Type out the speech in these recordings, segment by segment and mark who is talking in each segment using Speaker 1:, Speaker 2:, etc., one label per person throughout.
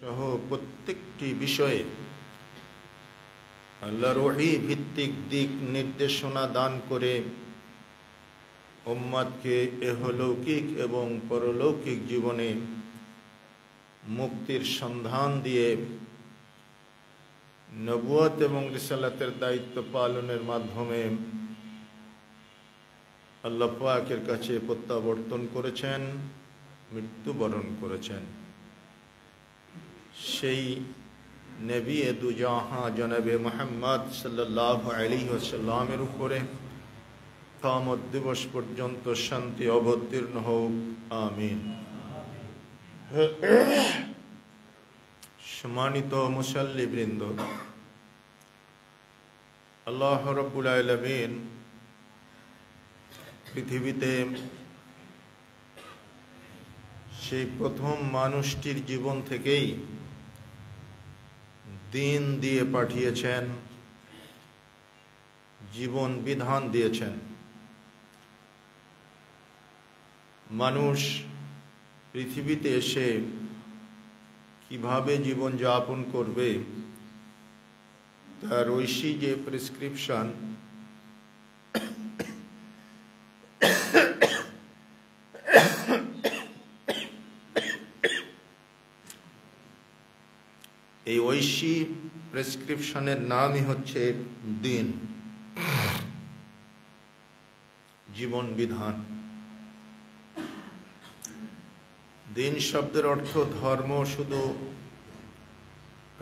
Speaker 1: সহ প্রত্যেকটি বিষয়ে আল্লাহর ওহী ভিত্তিক দিক নির্দেশনা দান করে উম্মতকে ইহলৌকিক এবং পরলৌকিক জীবনে মুক্তির সন্ধান দিয়ে নবুয়ত এবং রিসালাতের দায়িত্ব পালনের মাধ্যমে আল্লাহ পাকের কাছে প্রত্যাবর্তন করেছেন, মৃত্যুবরণ করেছেন। সেই নবী দুজাহাঁ জনাবে মুহাম্মদ সাল্লাল্লাহু আলাইহি ওয়াসাল্লামের উপরে কিয়ামত দিবস পর্যন্ত শান্তি অবতীর্ণ হোক, আমিন। সম্মানিত মুসল্লিবৃন্দ, আল্লাহ রাব্বুল আলামিন পৃথিবীতে সেই প্রথম মানুষটির জীবন থেকেই দিন দিয়ে পাঠিয়েছেন, জীবন বিধান দিয়েছেন। মানুষ পৃথিবীতে এসে কিভাবে জীবন যাপন করবে তার ঐশী যে প্রেসক্রিপশন, এই ঐশী প্রেসক্রিপশনের নামই হচ্ছে দিন, জীবন বিধান। দিন শব্দের অর্থ ধর্ম, শুধু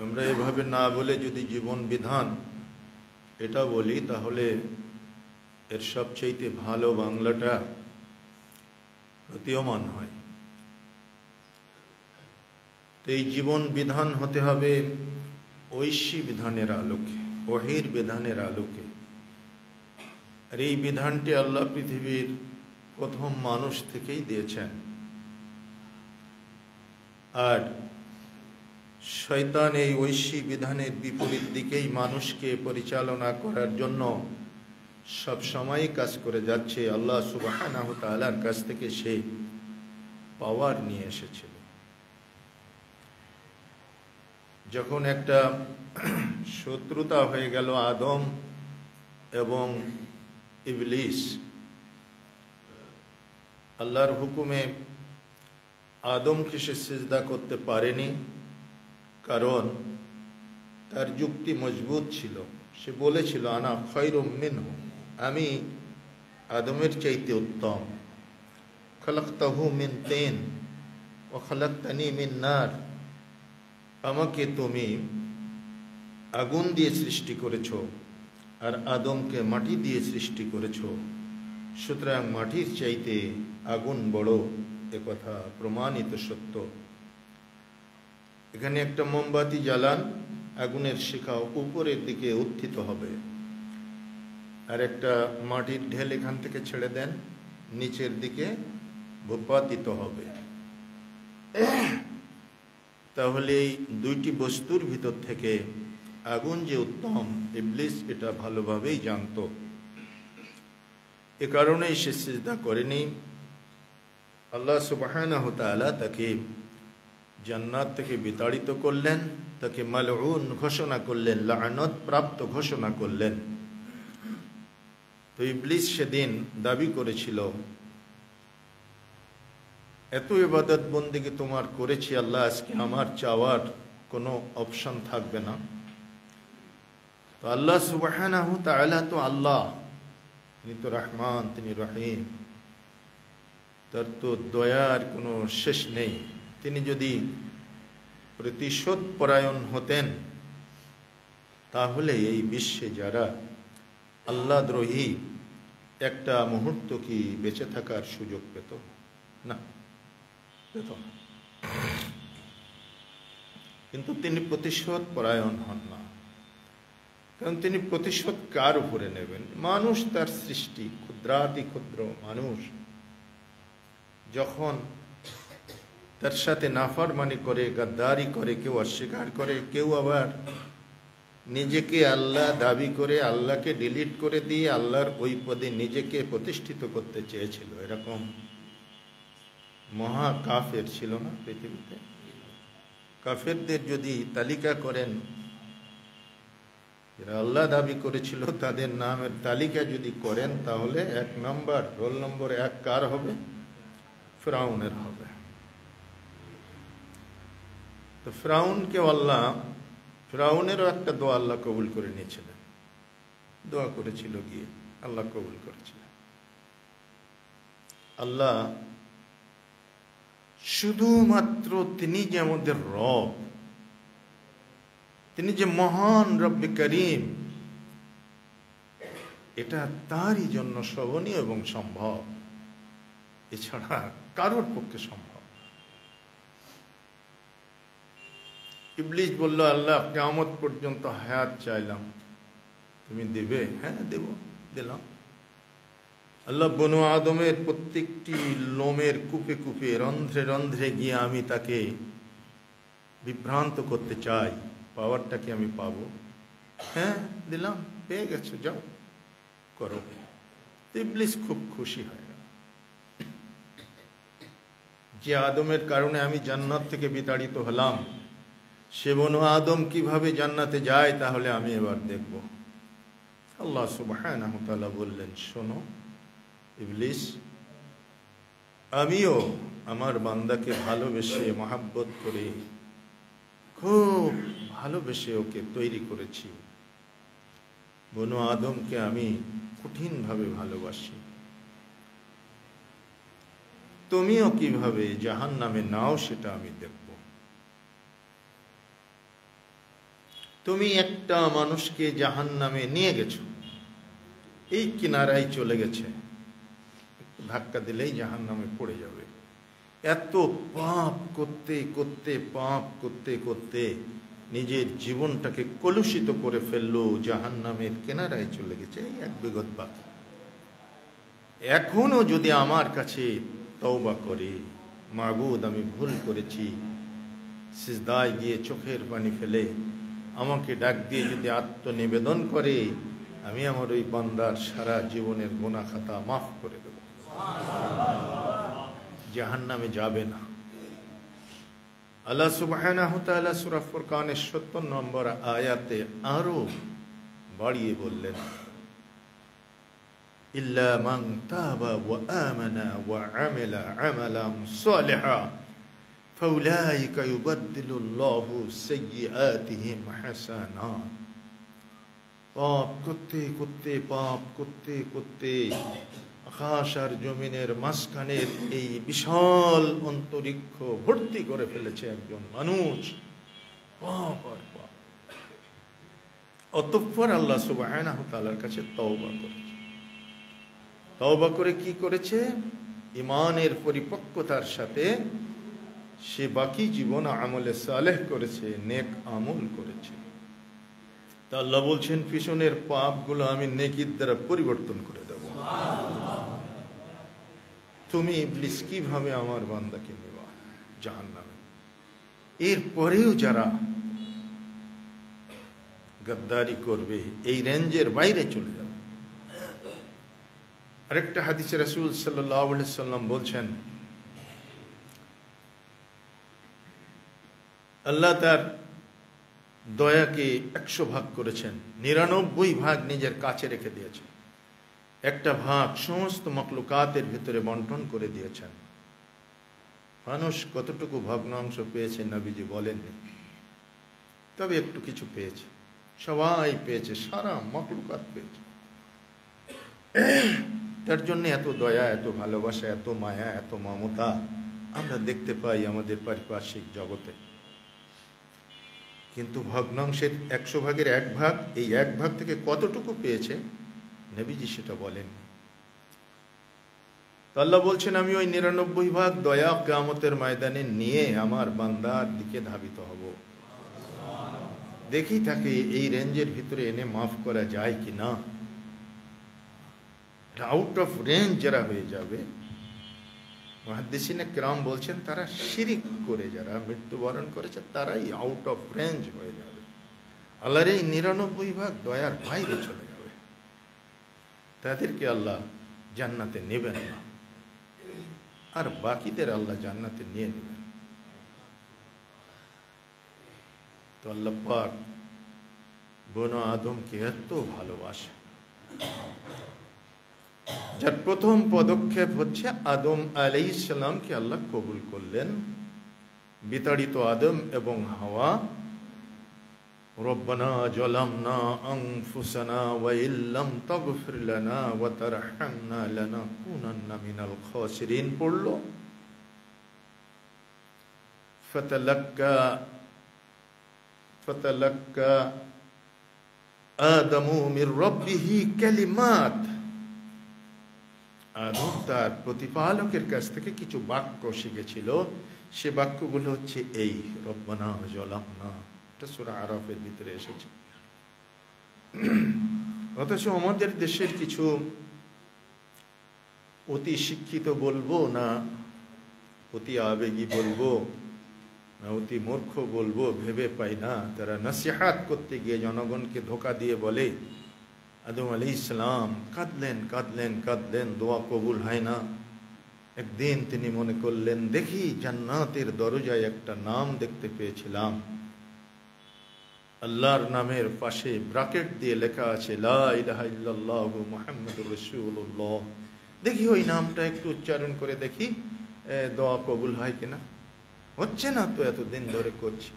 Speaker 1: আমরা এভাবে না বলে যদি জীবন বিধান এটা বলি তাহলে এর সবচেয়ে ভালো বাংলাটা প্রতীয়মান হয়। এই জীবন বিধান হতে হবে ঐশী বিধানের আলোকে, ওহীর বিধানের আলোকে। আর এই বিধানটি আল্লাহ পৃথিবীর প্রথম মানুষ থেকেই দিয়েছেন। আর শয়তান এই ঐশী বিধানের বিপরীত দিকেই মানুষকে পরিচালনা করার জন্য সব সময় কাজ করে যাচ্ছে। আল্লাহ সুবহানাহু ওয়া তাআলার কাছ থেকে সে পাওয়ার নিয়ে এসেছিল। যখন একটা শত্রুতা হয়ে গেল আদম এবং ইবলিস, আল্লাহর হুকুমে আদমকে সে সিজদা করতে পারেনি, কারণ তার যুক্তি মজবুত ছিল। সে বলেছিল আনা খায়রুম মিনহু, আমি আদমের চাইতে উত্তম। খালাকতাহু মিন তিন ওয়া খালাকতানি মিন নার, আমাকে তুমি আগুন দিয়ে সৃষ্টি করেছ আর আদমকে মাটি দিয়ে সৃষ্টি করেছ, সুতরাং মাটির চাইতে আগুন বড়, এ কথা প্রমাণিত সত্য। এখানে একটা মোমবাতি জ্বালান, আগুনের শিখা উপরের দিকে উত্থিত হবে, আর একটা মাটির ঢেল এখান থেকে ছেড়ে দেন, নিচের দিকে ভূপাতিত হবে। তাহলে এই দুইটি বস্তুর ভিতর থেকে আগুন যে উত্তম, ইবলিস এটা ভালোভাবেই জানত। এ কারণেই সে সিজদা করেনি। আল্লাহ সুবহানাহু ওয়া তাআলা তাকে জান্নাত থেকে বিতাড়িত করলেন, তাকে মালউন ঘোষণা করলেন, লাআনত প্রাপ্ত ঘোষণা করলেন। তো ইবলিস সেদিন দাবি করেছিল, এত ইবাদত বন্দেগী তোমার করেছি আল্লাহ, আজকে আমার চাওয়ার কোনো অপশন থাকবে না। তো আল্লাহ সুবহানাহু ওয়া তাআলা তো আল্লাহ, তিনি তো রহমান, তিনি রহিম, তার তো দয়ার কোনো শেষ নেই। তিনি যদি প্রতিশোধ পরায়ণ হতেন তাহলে এই বিশ্বে যারা আল্লাহ দ্রোহী একটা মুহূর্ত কি বেঁচে থাকার সুযোগ পেত? না, পেত না। কিন্তু তিনি প্রতিশোধ পরায়ণ হন না, কারণ তিনি প্রতিশোধ কার উপরে নেবেন? মানুষ তার সৃষ্টি, ক্ষুদ্রাতি ক্ষুদ্র মানুষ যখন তার সাথে নাফরমানি করে, গাদ্দারি করে, কেউ অস্বীকার করে, কেউ আবার নিজেকে আল্লাহ দাবি করে আল্লাহকে ডিলিট করে দিয়ে আল্লাহর ওই পদে নিজেকে প্রতিষ্ঠিত করতে চেয়েছিল, এরকম মহা কাফের ছিল না পৃথিবীতে? কাফেরদের যদি তালিকা করেন, এরা আল্লাহ দাবি করেছিল, তাদের নামের তালিকা যদি করেন, তাহলে 1 নম্বর, রোল নম্বর 1 কার হবে? ফিরআউনের হবে। তো ফিরআউনেরও একটা দোয়া আল্লাহ কবুল করে নিয়েছিলেন। দোয়া করেছিল গিয়ে, আল্লাহ কবুল করেছিলেন। আল্লাহ শুধুমাত্র তিনি যে আমাদের রব, তিনি যে মহান রব্বে করিম, এটা তারই জন্য শোভনীয় এবং সম্ভব, এছাড়া কারোর পক্ষে সম্ভব। ইবলিস বলল, আল্লাহ কিয়ামত পর্যন্ত হায়াত চাইলাম, তুমি দেবে? হ্যাঁ দেব, দিলাম। আল্লাহ বনু আদমের প্রত্যেকটি লোমের কূপে কূপে, রন্ধ্রে রন্ধ্রে গিয়ে আমি তাকে বিভ্রান্ত করতে চাই, পাওয়ারটাকে আমি পাবো। হ্যাঁ দিলাম, পেয়ে গেছো, যাও করো। ইবলিস খুব খুশি হয় যে আদমের কারণে আমি জান্নাত থেকে বিতাড়িত হলাম, সে বনু আদম কিভাবে জান্নাতে যায়, তাহলে আমি এবার দেখব। আল্লাহ সুবহানাহু ওয়া তাআলা বললেন, শোনো ইবলিস, আমিও আমার বান্দাকে ভালোবেসে মহাব্বত করে খুব ভালোবেসে ওকে তৈরি করেছি। বনু আদমকে আমি কঠিনভাবে ভালোবাসি। তুমিও কিভাবে জাহান্নামে নাও সেটা আমি দেখব। তুমি একটা মানুষকে জাহান্নামে নিয়ে গেছো, এই কিনারায় চলে গেছে, ধাক্কা দিলেই জাহান্নামে পড়ে যাবে। এত পাপ করতে করতে, পাপ করতে করতে নিজের জীবনটাকে কলুষিত করে ফেললো, জাহান্নামের কিনারায় চলে গেছে, এই 1 বিগত বাকি। এখনো যদি আমার কাছে তওবা করে, মাবুদ আমি ভুল করেছি, সিজদায় গিয়ে চোখের পানি ফেলে আমাকে ডাক দিয়ে যদি আত্মনিবেদন করে, আমি আমার ওই বান্দার সারা জীবনের গুনাহ খাতা মাফ করে দেব, জাহান্নামে যাবে না। আল্লাহ সুবহানাহু ওয়া তাআলা সূরা ফুরকানের ৭০ নম্বর আয়াতে আরো বাড়িয়ে বললেন, ইল্লা মান তাবা ওয়া আমানা ওয়া আমিলা আমালান সালিহা ফাউলাইকা ইউবাদদিলুল্লাহু সাইয়্যাতিহিম হাসানাত। পাপ করতে করতে, পাপ করতে করতে আকাশ আর জমিনের মাঝখানের এই বিশাল অন্তরিক্ষ ভর্তি করে ফেলেছে একজন মানুষ, পাপ আর পাপ। অতঃপর আল্লাহ সুবহানাহু ওয়া তাআলার কাছে তওবা করেছে। তওবা করে কি করেছে? ঈমানের পরিপক্কতার সাথে সে বাকি জীবন আমলে সালেহ করেছে, নেক আমল করেছে। তা আল্লাহ বলছেন, পিছনের পাপগুলো আমি নেকির দ্বারা পরিবর্তন করে দেব। তুমি ইবলিস কিভাবে আমার বান্দাকে নেবা জাহান্নামে? এরপরেও যারা গদ্দারি করবে, এই রেঞ্জের বাইরে চলে যাবে। আরেকটা হাদিসে রাসূল সাল্লাল্লাহু আলাইহি সাল্লাম বলছেন, আল্লাহ তার দয়াকে 100 ভাগ করেছেন, 99 ভাগ নিজের কাছে রেখে দিয়েছেন, একটা ভাগ সমস্ত মখলুকাতের ভিতরে বন্টন করে দিয়েছেন। মানুষ কতটুকু ভগ্নাংশ পেয়েছে নবীজি বলেননি, তবে একটু কিছু পেয়েছে, সবাই পেয়েছে, সারা মখলুকাত পেয়েছে। তার জন্য এত দয়া, এত ভালোবাসা, এত মায়া, এত মমতা আমরা দেখতে পাই আমাদের পারিপার্শ্বিক জগতে। কিন্তু ভগ্নাংশের 100 ভাগের 1 ভাগ, এই 1 ভাগ থেকে কতটুকু পেয়েছে নবীজি সেটা বলেন। আল্লাহ বলছেন, আমি ওই 99 ভাগ দয়া কিয়ামতের ময়দানে নিয়ে আমার বান্দার দিকে ধাবিত হব। দেখি তাকে এই রেঞ্জের ভিতরে এনে মাফ করা যায় কিনা। আউট অফ রেঞ্জ যারা হয়ে যাবে, মুহাদ্দিসিনে কিরাম বলছেন, তারা শিরিক করে যারা মৃত্যুবরণ করেছে তারাই আউট অফ রেঞ্জ হয়ে যাবে। আল্লাহর এই 99 ভাগ দয়ার বাইরে চলে যাবে, তাদেরকে আল্লাহ জান্নাতে নেবেন না, আর বাকিদের আল্লাহ জান্নাতে নিয়ে নেবেন। আল্লাহ পাক বনু আদমকে এত ভালোবাসে, যার প্রথম পদক্ষেপ হচ্ছে আদম আলাইহিস সালামকে আল্লাহ কবুল করলেন। বিতাড়িত আদম এবং হাওয়া রব্বানা জালামনা আনফুসানা ওয়া ইল্লাম তাগফির লানা ওয়া তারহামনা লানাকুনান্না মিনাল খাসিরিন পড়ল। ফাতালাক্কা আদামু মির রাব্বিহি কালিমাত, আদম তার প্রতিপালকের কাছ থেকে কিছু বাক্য শিখেছিল। সে বাক্যগুলো হচ্ছে এই রব্বানা জালামনা, এটা সূরা আরাফের ভিতরে এসেছে। অথচ আমাদের দেশের কিছু অতি শিক্ষিত বলবো না অতি আবেগী বলবো না অতি মূর্খ বলবো ভেবে পাই না, তারা নসিহাত করতে গিয়ে জনগণকে ধোঁকা দিয়ে বলে আদম আলাইহিস সালাম কাঁদলেন কাঁদলেন কাঁদলেন, দোয়া কবুল হয় না। একদিন তিনি মনে করলেন দেখি জান্নাতের দরজায় একটা নাম দেখতে পেয়েছিলাম, আল্লাহর নামের পাশে ব্র্যাকেট দিয়ে লেখা আছে লা ইলাহা ইল্লাল্লাহু মুহাম্মাদুর রাসূলুল্লাহ, দেখি ওই নামটা একটু উচ্চারণ করে দেখি দোয়া কবুল হয় কিনা। হচ্ছে না তো এতদিন ধরে করছি,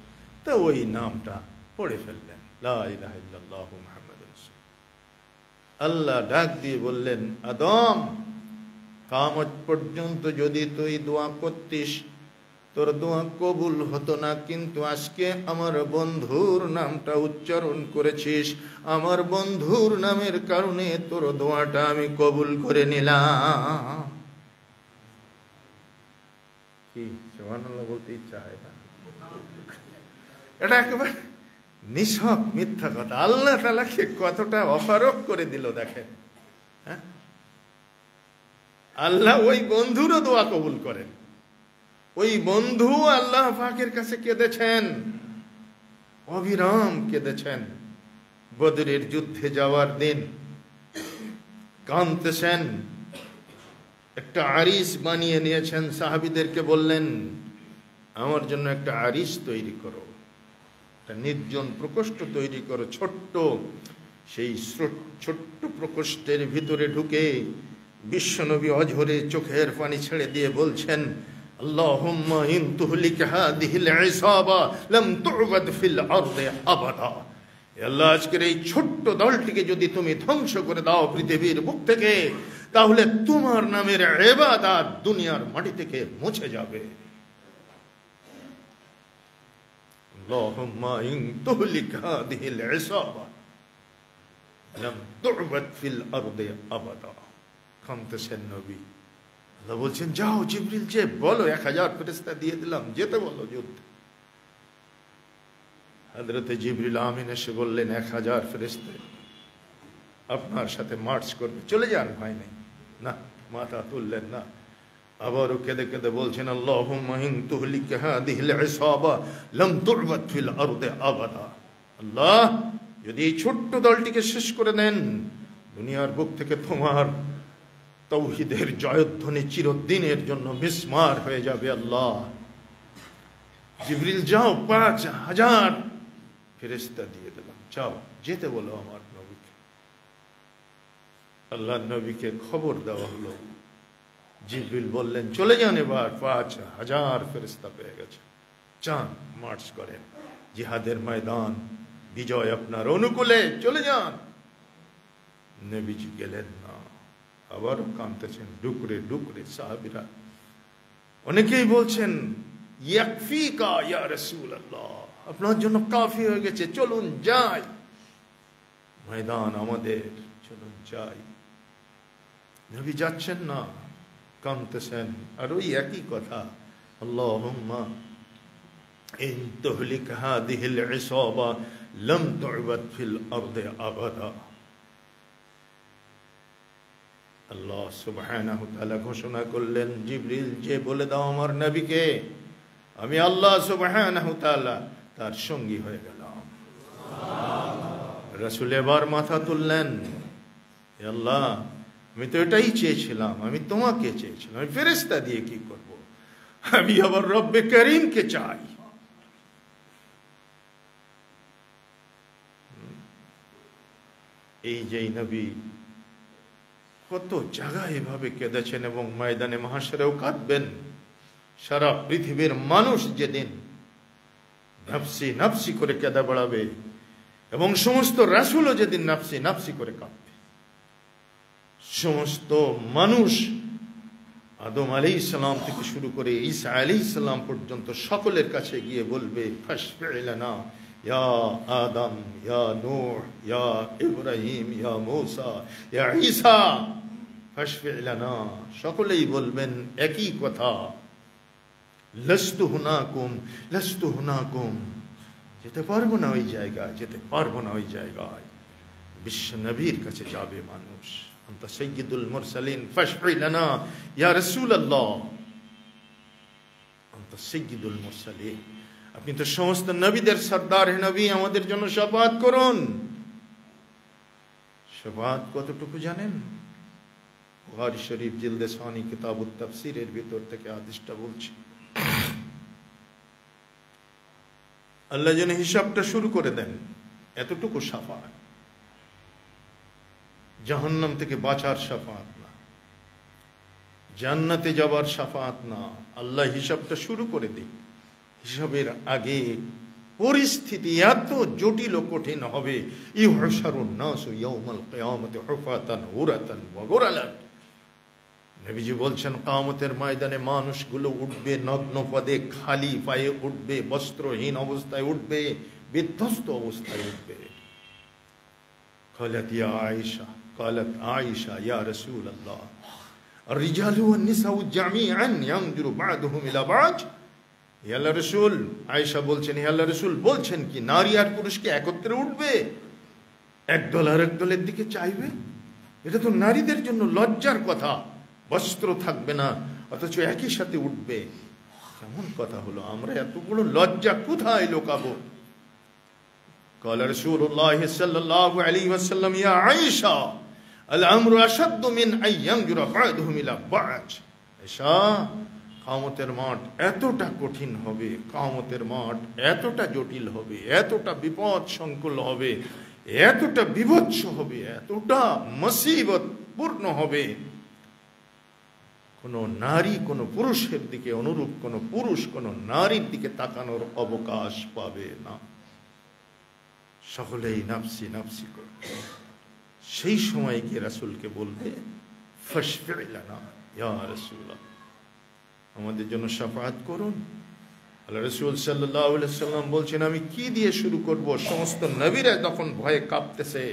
Speaker 1: তো ওই নামটা পড়ে ফেললেন লা ইলাহা ইল্লাল্লাহু মুহাম্মাদুর রাসূল। আল্লাহ ডাক দিয়ে বললেন আদম, কিয়ামত পর্যন্ত যদি তুই দোয়া করতিস তোর দোয়া কবুল হতো না, কিন্তু আজকে আমার বন্ধুর নামটা উচ্চারণ করেছিস, আমার বন্ধুর নামের কারণে তোর দোয়াটা আমি কবুল করে নিলাম। কি সুবহানাল্লাহ বলতে ইচ্ছা হয় না? এটা একেবারে নিছক মিথ্যা কথা। আল্লাহ তাআলাকে কতটা অপারক করে দিল দেখেন। হ্যাঁ, আল্লাহ ওই বন্ধুরও দোয়া কবুল করেন। ওই বন্ধু আল্লাহ পাকের কাছে কেঁদেছেন, অবিরাম কেঁদেছেন। বদরের যুদ্ধে যাওয়ার দিন কাঁদতেছেন, একটা আরিশ বানিয়ে নিয়েছেন। সাহাবীদেরকে বললেন আমার জন্য একটা আরিশ তৈরি করো, একটা নির্জন প্রকোষ্ঠ তৈরি করো ছোট্ট। সেই ছোট্ট প্রকোষ্ঠের ভিতরে ঢুকে বিশ্বনবী অঝরে চোখের পানি ছেড়ে দিয়ে বলছেন আল্লাহুম্মা ইন তুহলিক হাদিহিল ইসাবা লাম তু'বাদ ফিল আরদি আবাদা। আল্লাহ আজকের এই ছোট্ট দলটিকে যদি তুমি ধ্বংস করে দাও পৃথিবীর বুক থেকে, তাহলে তোমার নামের ইবাদত দুনিয়ার মাটি থেকে মুছে যাবে। আল্লাহুম্মা ইন তুহলিক হাদিহিল ইসাবা লাম তু'বাদ ফিল আরদি আবাদা। কাঁদতেছেন নবী। আল্লাহ বলছেন যাও জিবরিল যে বলো 1000 ফেরেশতা দিয়ে দিলাম, যেতে বলো যুদ্ধে। হযরতে জিবরিল আমিন এসে বললেন 1000 ফেরেশতা আপনার সাথে মার্চ করবে, চলে যান ভাই নেই না, মাথা তুললেন না। আবারও কেঁদে কেঁদে বলছেন আল্লাহুম্মা ইন তুহলিক হাদিহিল ইসাবা লাম তু'বাদ ফিল আরদি আবাদা। আল্লাহ যদি এই ছোট্ট দলটিকে শেষ করে দেন, দুনিয়ার বুক থেকে তোমার তাওহীদের জয়ধ্বনি চিরদিনের জন্য মিসমার হয়ে যাবে। আল্লাহ জিবরিল যাও 5000 ফেরেশতা দিয়ে দিলাম, যাও যেতে বলো আমার নবীকে। আল্লাহর নবীকে খবর দেওয়া হলো। জিবরিল বললেন চলে যান, এবার 5000 ফেরেশতা পেয়ে গেছে, যান মার্চ করেন জিহাদের ময়দান, বিজয় আপনার অনুকূলে, চলে যান। নবীজি গেলেন না, আবারও কাঁদতেছেন ডুকরে ডুকরে সাহাবীরা। অনেকেই বলছেন ইয়াকফিকা ইয়া রাসূলুল্লাহ, আপনার জন্য কাফি হয়ে গেছে, চলুন যাই, ময়দান আমাদের, চলুন যাই। নবী যাচ্ছেন না, কাঁদতেছেন। আর ওই একই কথা আল্লাহুম্মা ইন তুহলিক হাদিহিল ইসাবা লাম তু'বাদ ফিল আরদি আবাদা। আল্লাহ সুবহানাহু ওয়া তাআলা ঘোষণা করলেন জিবরিল যে বলে দাও আমার নবীকে আমি আল্লাহ সুবহানাহু ওয়া তাআলা তার সঙ্গী হয়ে গেলাম। রাসূল এবার মাথা তুললেন, হে আল্লাহ আমি তো এটাই চেয়েছিলাম, আমি তোমাকে চেয়েছিলাম, আমি ফেরেশতা দিয়ে কি করব, আমি আবার রব্বে করিমকে চাই। এই যে নবী কত জায়গায় এভাবে কেঁদেছেন এবং ময়দানে মাহশরেও কাঁদবেন। সারা পৃথিবীর মানুষ যেদিন নাফসি নাফসি করে কেঁদে বেড়াবে এবং সমস্ত রাসূলও যেদিন নাফসি নাফসি করে কাঁদবে, সমস্ত মানুষ আদম আলাইহিস সালাম থেকে শুরু করে ঈসা আলাইহিস সালাম পর্যন্ত সকলের কাছে গিয়ে বলবে, ফাশফি' লানা ইয়া আদম, ইয়া নূহ, ইয়া ইব্রাহিম, ইয়া মূসা, ইয়া ঈসা, ফাশফি' লানা। সকলেই বলবেন একই কথা, লাস্তু হুনাকুম, লাস্তু হুনাকুম। যেতে পারবো না ওই জায়গায়, যেতে পারবো না ওই জায়গায়। বিশ্ব নবীর কাছে যাবে মানুষ, আনতা সাইয়্যিদুল মুরসালিন ফাশফি' লানা ইয়া রাসূলুল্লাহ, আনতা সাইয়্যিদুল মুরসালিন। আপনি তো সমস্ত নবীদের সর্দার, হে নবী আমাদের জন্য শাফাআত করুন। শাফাআত কতটুকু জানেন? বুখারী শরীফ জিলদে সানি কিতাবুত তাফসীরের ভিতর থেকে হাদিসটা বলছি। আল্লাহ যেন হিসাবটা শুরু করে দেন, এতটুকু শাফাআত। জাহান্নাম থেকে বাঁচার শাফাআত না, জান্নাতে যাবার শাফাআত না। আল্লাহ হিসাবটা শুরু করে দিন। হিসাবের আগে পরিস্থিতি এত জটিল ও কঠিন হবে। ইউহশারুন নাসু ইয়াউমাল কিয়ামাতি হুফাতান উরাতান ওয়া গুরালান। নবীজি বলছেন, কিয়ামতের ময়দানে মানুষগুলো উঠবে নগ্ন পদে, খালি পায়ে উঠবে, বস্ত্রহীন অবস্থায় উঠবে, বিধ্বস্ত অবস্থায় উঠবে। قالت يا عائشة قالت عائشة يا رسول الله الرجال والنساء جميعا ينظر بعضهم إلى بعض। হে আল্লাহর রাসূল, আয়েশা বলছেন, হে আল্লাহর রাসূল বলছেন কি নারী আর পুরুষ কি একত্রে উঠবে, একদল আর একদলের দিকে চাইবে? এটা তো নারীদের জন্য লজ্জার কথা। বস্ত্র থাকবে না অথচ একই সাথে উঠবে, কেমন কথা হলো? আমরা এত বড় লজ্জা কোথায় লুকাবো? قال رسول الله صلى الله عليه وسلم يا عائشة الأمر أشد من أن ينظر بعضهم إلى بعض। আয়েশা, কিয়ামতের মাঠ এতটা কঠিন হবে, কিয়ামতের মাঠ এতটা জটিল হবে, এতটা বিপদ সংকুল হবে, এতটা বিভৎস হবে, এতটা মুসিবত পূর্ণ হবে, কোন নারী কোন পুরুষের দিকে অনুরূপ কোন পুরুষ কোন নারীর দিকে তাকানোর অবকাশ পাবে না। সকলেই নাফসি নাফসি করবে। সেই সময় গিয়ে রাসূলকে বলবে, ফাশফি' লানা ইয়া রাসূলুল্লাহ, আমাদের জন্য শাফাআত করুন। আল্লাহ রাসূল সাল্লাল্লাহু আলাইহি ওয়াসাল্লাম বলছেন, আমি কি দিয়ে শুরু করব? সমস্ত নবীরা তখন ভয়ে কাঁপতেছে।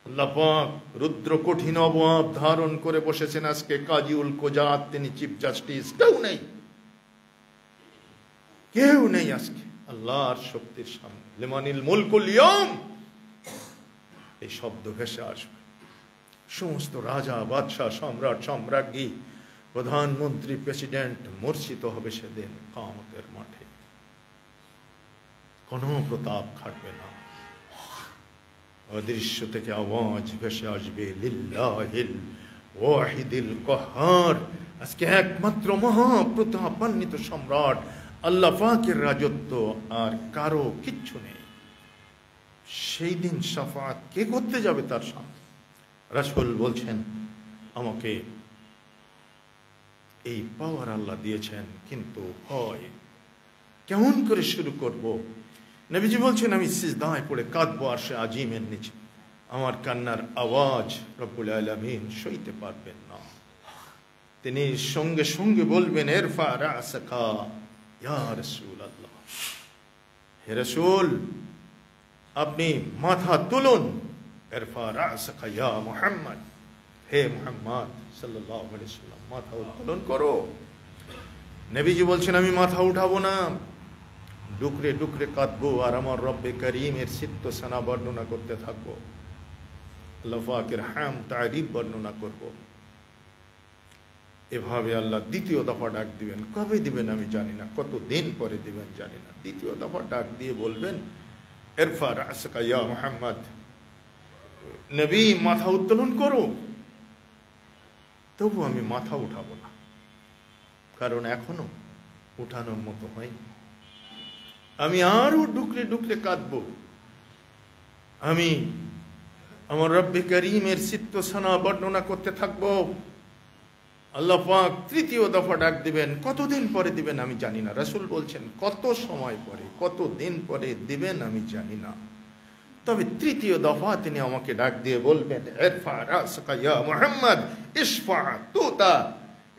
Speaker 1: আল্লাহ পাক রুদ্র কঠিন অবয়ব ধারণ করে বসেছেন। আজকে কাজীউল কোজাত, তিনি চিফ জাস্টিস, কেউ নেই, কেউ নেই আজকে আল্লাহর শক্তির সামনে। লিমানিল মুলকুল ইয়াউম, এই শব্দ ভেসে আসবে। সমস্ত রাজা বাদশাহ সম্রাট সম্রাজ্ঞী প্রধানমন্ত্রী প্রেসিডেন্ট মূর্ছিত হবে সেদিন কিয়ামতের মাঠে। কোনো প্রতাপ খাটবে না। অদৃশ্য থেকে আওয়াজ ভেসে আসবে, লিল্লাহিল ওয়াহিদিল কাহ্হার। আজকে একমাত্র মহাপ্রতাপান্বিত সম্রাট আল্লাহ পাকের রাজত্ব, আর কারো কিচ্ছু নেই। সেই দিন শাফাআত কে করতে যাবে তার সামনে? রাসূল বলছেন, আমাকে এই পাওয়ার আল্লাহ দিয়েছেন, কিন্তু হয় কেমন করে শুরু করব? নবীজি বলছেন, আমি সিজদায় পড়ে কাঁদবো আরশে আজিমের নিচে, আমার কান্নার আওয়াজ রব্বুল আলামিন সইতে পারবেন না। তিনি সঙ্গে সঙ্গে বলবেন, ইরফা রাসাকা ইয়া রাসূলুল্লাহ, হে রাসূল আপনি মাথা তুলুন। ইরফা রাসাকা ইয়া মুহাম্মদ, হে মুহাম্মদ সাল্লাল্লাহু আলাইহি ওয়াসাল্লাম মাথা উত্তোলন করো। নবীজি বলছেন, আমি মাথা উঠাবো না, ডুকরে ডুকরে কাঁদবো আর আমার রব্বে করিমের সিত্ত সানা বর্ণনা করতে থাকবো, আল্লাহ পাকের হাম তারিফ বর্ণনা করব। এভাবে আল্লাহ দ্বিতীয় দফা ডাক দিবেন। কবে দিবেন আমি জানি না, কতদিন পরে দিবেন জানি না। দ্বিতীয় দফা ডাক দিয়ে বলবেন, ইরফা রাসাকা ইয়া মুহাম্মদ, নবী মাথা উত্তোলন করো। তবু আমি মাথা উঠাবো না, কারণ এখনো উঠানোর মতো হয়নি। আমি আরো ডুকরে ডুকরে কাঁদবো। আমি আমার রব্বে করিমের সিত্তসানা বর্ণনা করতে থাকবো। আল্লাহ পাক তৃতীয় দফা ডাক দিবেন। কতদিন পরে দিবেন আমি জানি না। রাসূল বলছেন কত সময় পরে, কত দিন পরে দিবেন আমি জানি না, তবে তৃতীয় দফা তিনি আমাকে ডাক দিয়ে বলবেন, ইরফা রাসকা ইয়া মুহাম্মদ, ইশফা তুতা,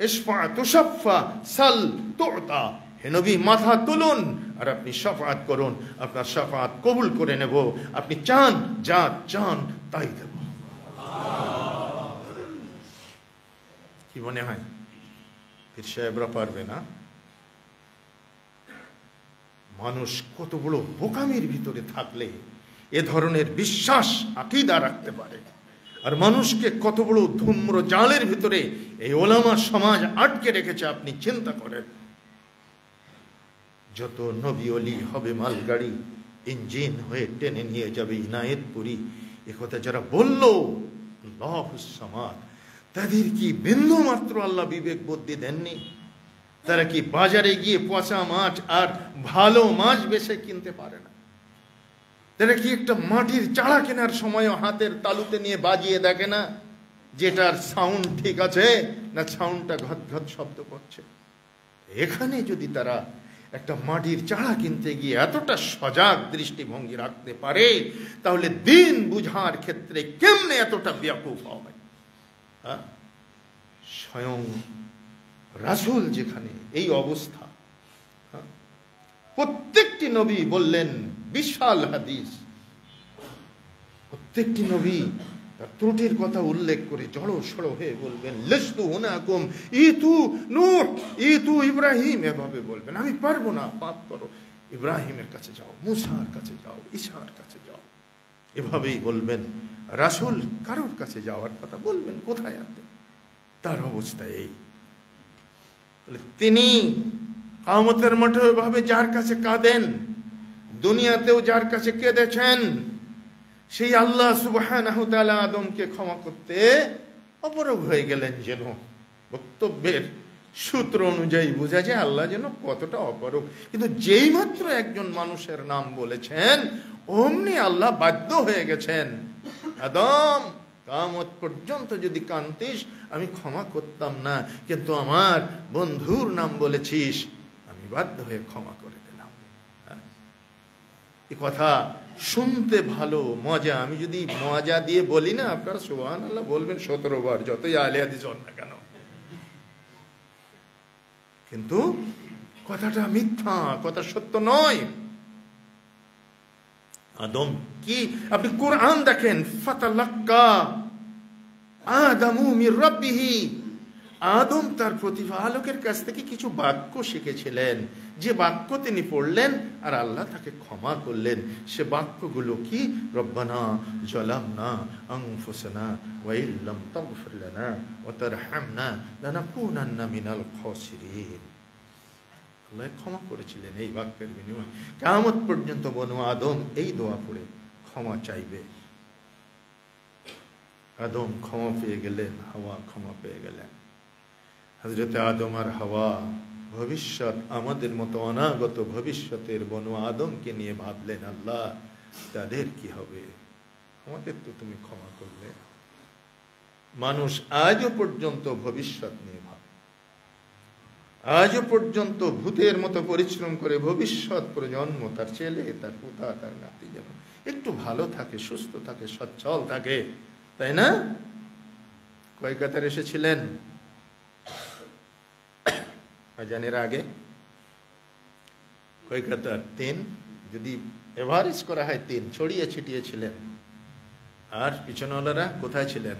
Speaker 1: ইশফা তুশাফা, সাল তুতা। হে নবী, মাথা তুলুন আর আপনি শাফাআত করুন, আপনার শাফাআত কবুল করে নেব। আপনি চান যা চান তাই দেব। কি মনে হয় পীর সাহেবরা পারবে না? মানুষ কত বড় বোকামির ভিতরে থাকলে এ ধরনের বিশ্বাস আকীদা রাখতে পারে, আর মানুষকে কত বড় ধূম্র জালের ভিতরে এই ওলামা সমাজ আটকে রেখেছে আপনি চিন্তা করেন। যত নবী ওলি হবে মালগাড়ি, ইঞ্জিন হয়ে টেনে নিয়ে যাবে ইনায়েতপুরি, একথা যারা বলল আল্লাহুস সামাদ, তাদের কি বিন্দু মাত্র আল্লাহ বিবেক বুদ্ধি দেননি? তারা কি বাজারে গিয়ে পচা মাছ আর ভালো মাছ বেছে কিনতে পারে না? তারা কি একটা মাটির চাড়া কেনার সময় হাতের তালুতে নিয়ে বাজিয়ে দেখে না যেটার সাউন্ড ঠিক আছে না সাউন্ডটা ঘট ঘট শব্দ করছে? এখানে যদি তারা একটা মাটির চাড়া কিনতে গিয়ে এতটা সজাগ দৃষ্টিভঙ্গি রাখতে পারে, তাহলে দিন বুঝার ক্ষেত্রে কেমনে এতটা ব্যাকুফ হবে? স্বয়ং রাসূল যেখানে এই অবস্থা, প্রত্যেকটি নবী বললেন বিশাল হাদিস, প্রত্যেকটি নবী তার ত্রুটির কথা উল্লেখ করে জড়ো সড়ো হয়ে বলবেন, লাস্তু হুনাকুম ইতু নূহ ইতু ইব্রাহিম, এভাবে বলবেন। আমি পারবো না, পাপ করো, ইব্রাহিমের কাছে যাও, মুসার কাছে যাও, ঈসার কাছে যাও, এভাবেই বলবেন। রাসূল কারোর কাছে যাওয়ার কথা বলবেন, কোথায় আছে? তার অবস্থা এই। তিনি কিয়ামতের মাঠে এভাবে যার কাছে কাঁদেন, দুনিয়াতেও যার কাছে কেঁদেছেন, সেই আল্লাহ সুবহানাহু ওয়া তাআলা আদমকে ক্ষমা করতে অপরগ হয়ে গেলেন। যেন বক্তব্যের সূত্র অনুযায়ী বোঝা যায় আল্লাহ যেন কতটা অপরগ। কিন্তু যেই মাত্র একজন মানুষের নাম বলেছেন, অমনি আল্লাহ বাধ্য হয়ে গেছেন, আদম কিয়ামত পর্যন্ত যদি কাঁদতিস আমি ক্ষমা করতাম না, কিন্তু আমার বন্ধুর নাম বলেছিস, আমি বাধ্য হয়ে ক্ষমা করে দিলাম। এই কথা শুনতে ভালো, মজা। আমি যদি মজা দিয়ে বলি না, আপনারা সুবহানাল্লাহ বলবেন 17 বার, যতই আহলে হাদিস হন না কেন। কিন্তু কথাটা মিথ্যা, কথা সত্য নয়। আদম কি, আপনি কোরআন দেখেন, ফাতালাক্কা আদামু মির রাব্বিহি, আদম তার প্রতিপালকের কাছ থেকে কিছু বাক্য শিখেছিলেন, যে বাক্য তিনি পড়লেন আর আল্লাহ তাকে ক্ষমা করলেন। সে বাক্যগুলো কি? রব্বানা যালামনা আনফুসানা ওয়া ইল্লাম তাগফির লানা ওয়া তারহামনা লানাকুনান্না মিনাল খাসিরিন। আল্লাহ ক্ষমা করেছিলেন এই বাক্যের বিনিময়ে। কিয়ামত পর্যন্ত বনু আদম এই দোয়া পড়ে ক্ষমা চাইবে। আদম ক্ষমা পেয়ে গেলেন, হাওয়া ক্ষমা পেয়ে গেলেন। হযরত আদম আর হাওয়া ভবিষ্যৎ, আমাদের মতো অনাগত ভবিষ্যতের বনু আদমকে নিয়ে ভাবলেন, আল্লাহ তাদের কি হবে? আমাদের তো তুমি ক্ষমা করলে। মানুষ আজও পর্যন্ত ভবিষ্যৎ নিয়ে ভাবে, আজও পর্যন্ত ভূতের মতো পরিশ্রম করে ভবিষ্যৎ প্রজন্ম, তার ছেলে, তার পুতা, তার নাতি যেন একটু ভালো থাকে, সুস্থ থাকে, সচ্ছল থাকে, তাই না? কয় কাতার এসেছিলেন আজানের আগে? কয় কাতার? 3। যদি এভারেজ করা হয় 3, ছড়িয়ে ছিটিয়ে ছিলেন। আর পিছনওয়ালারা কোথায় ছিলেন?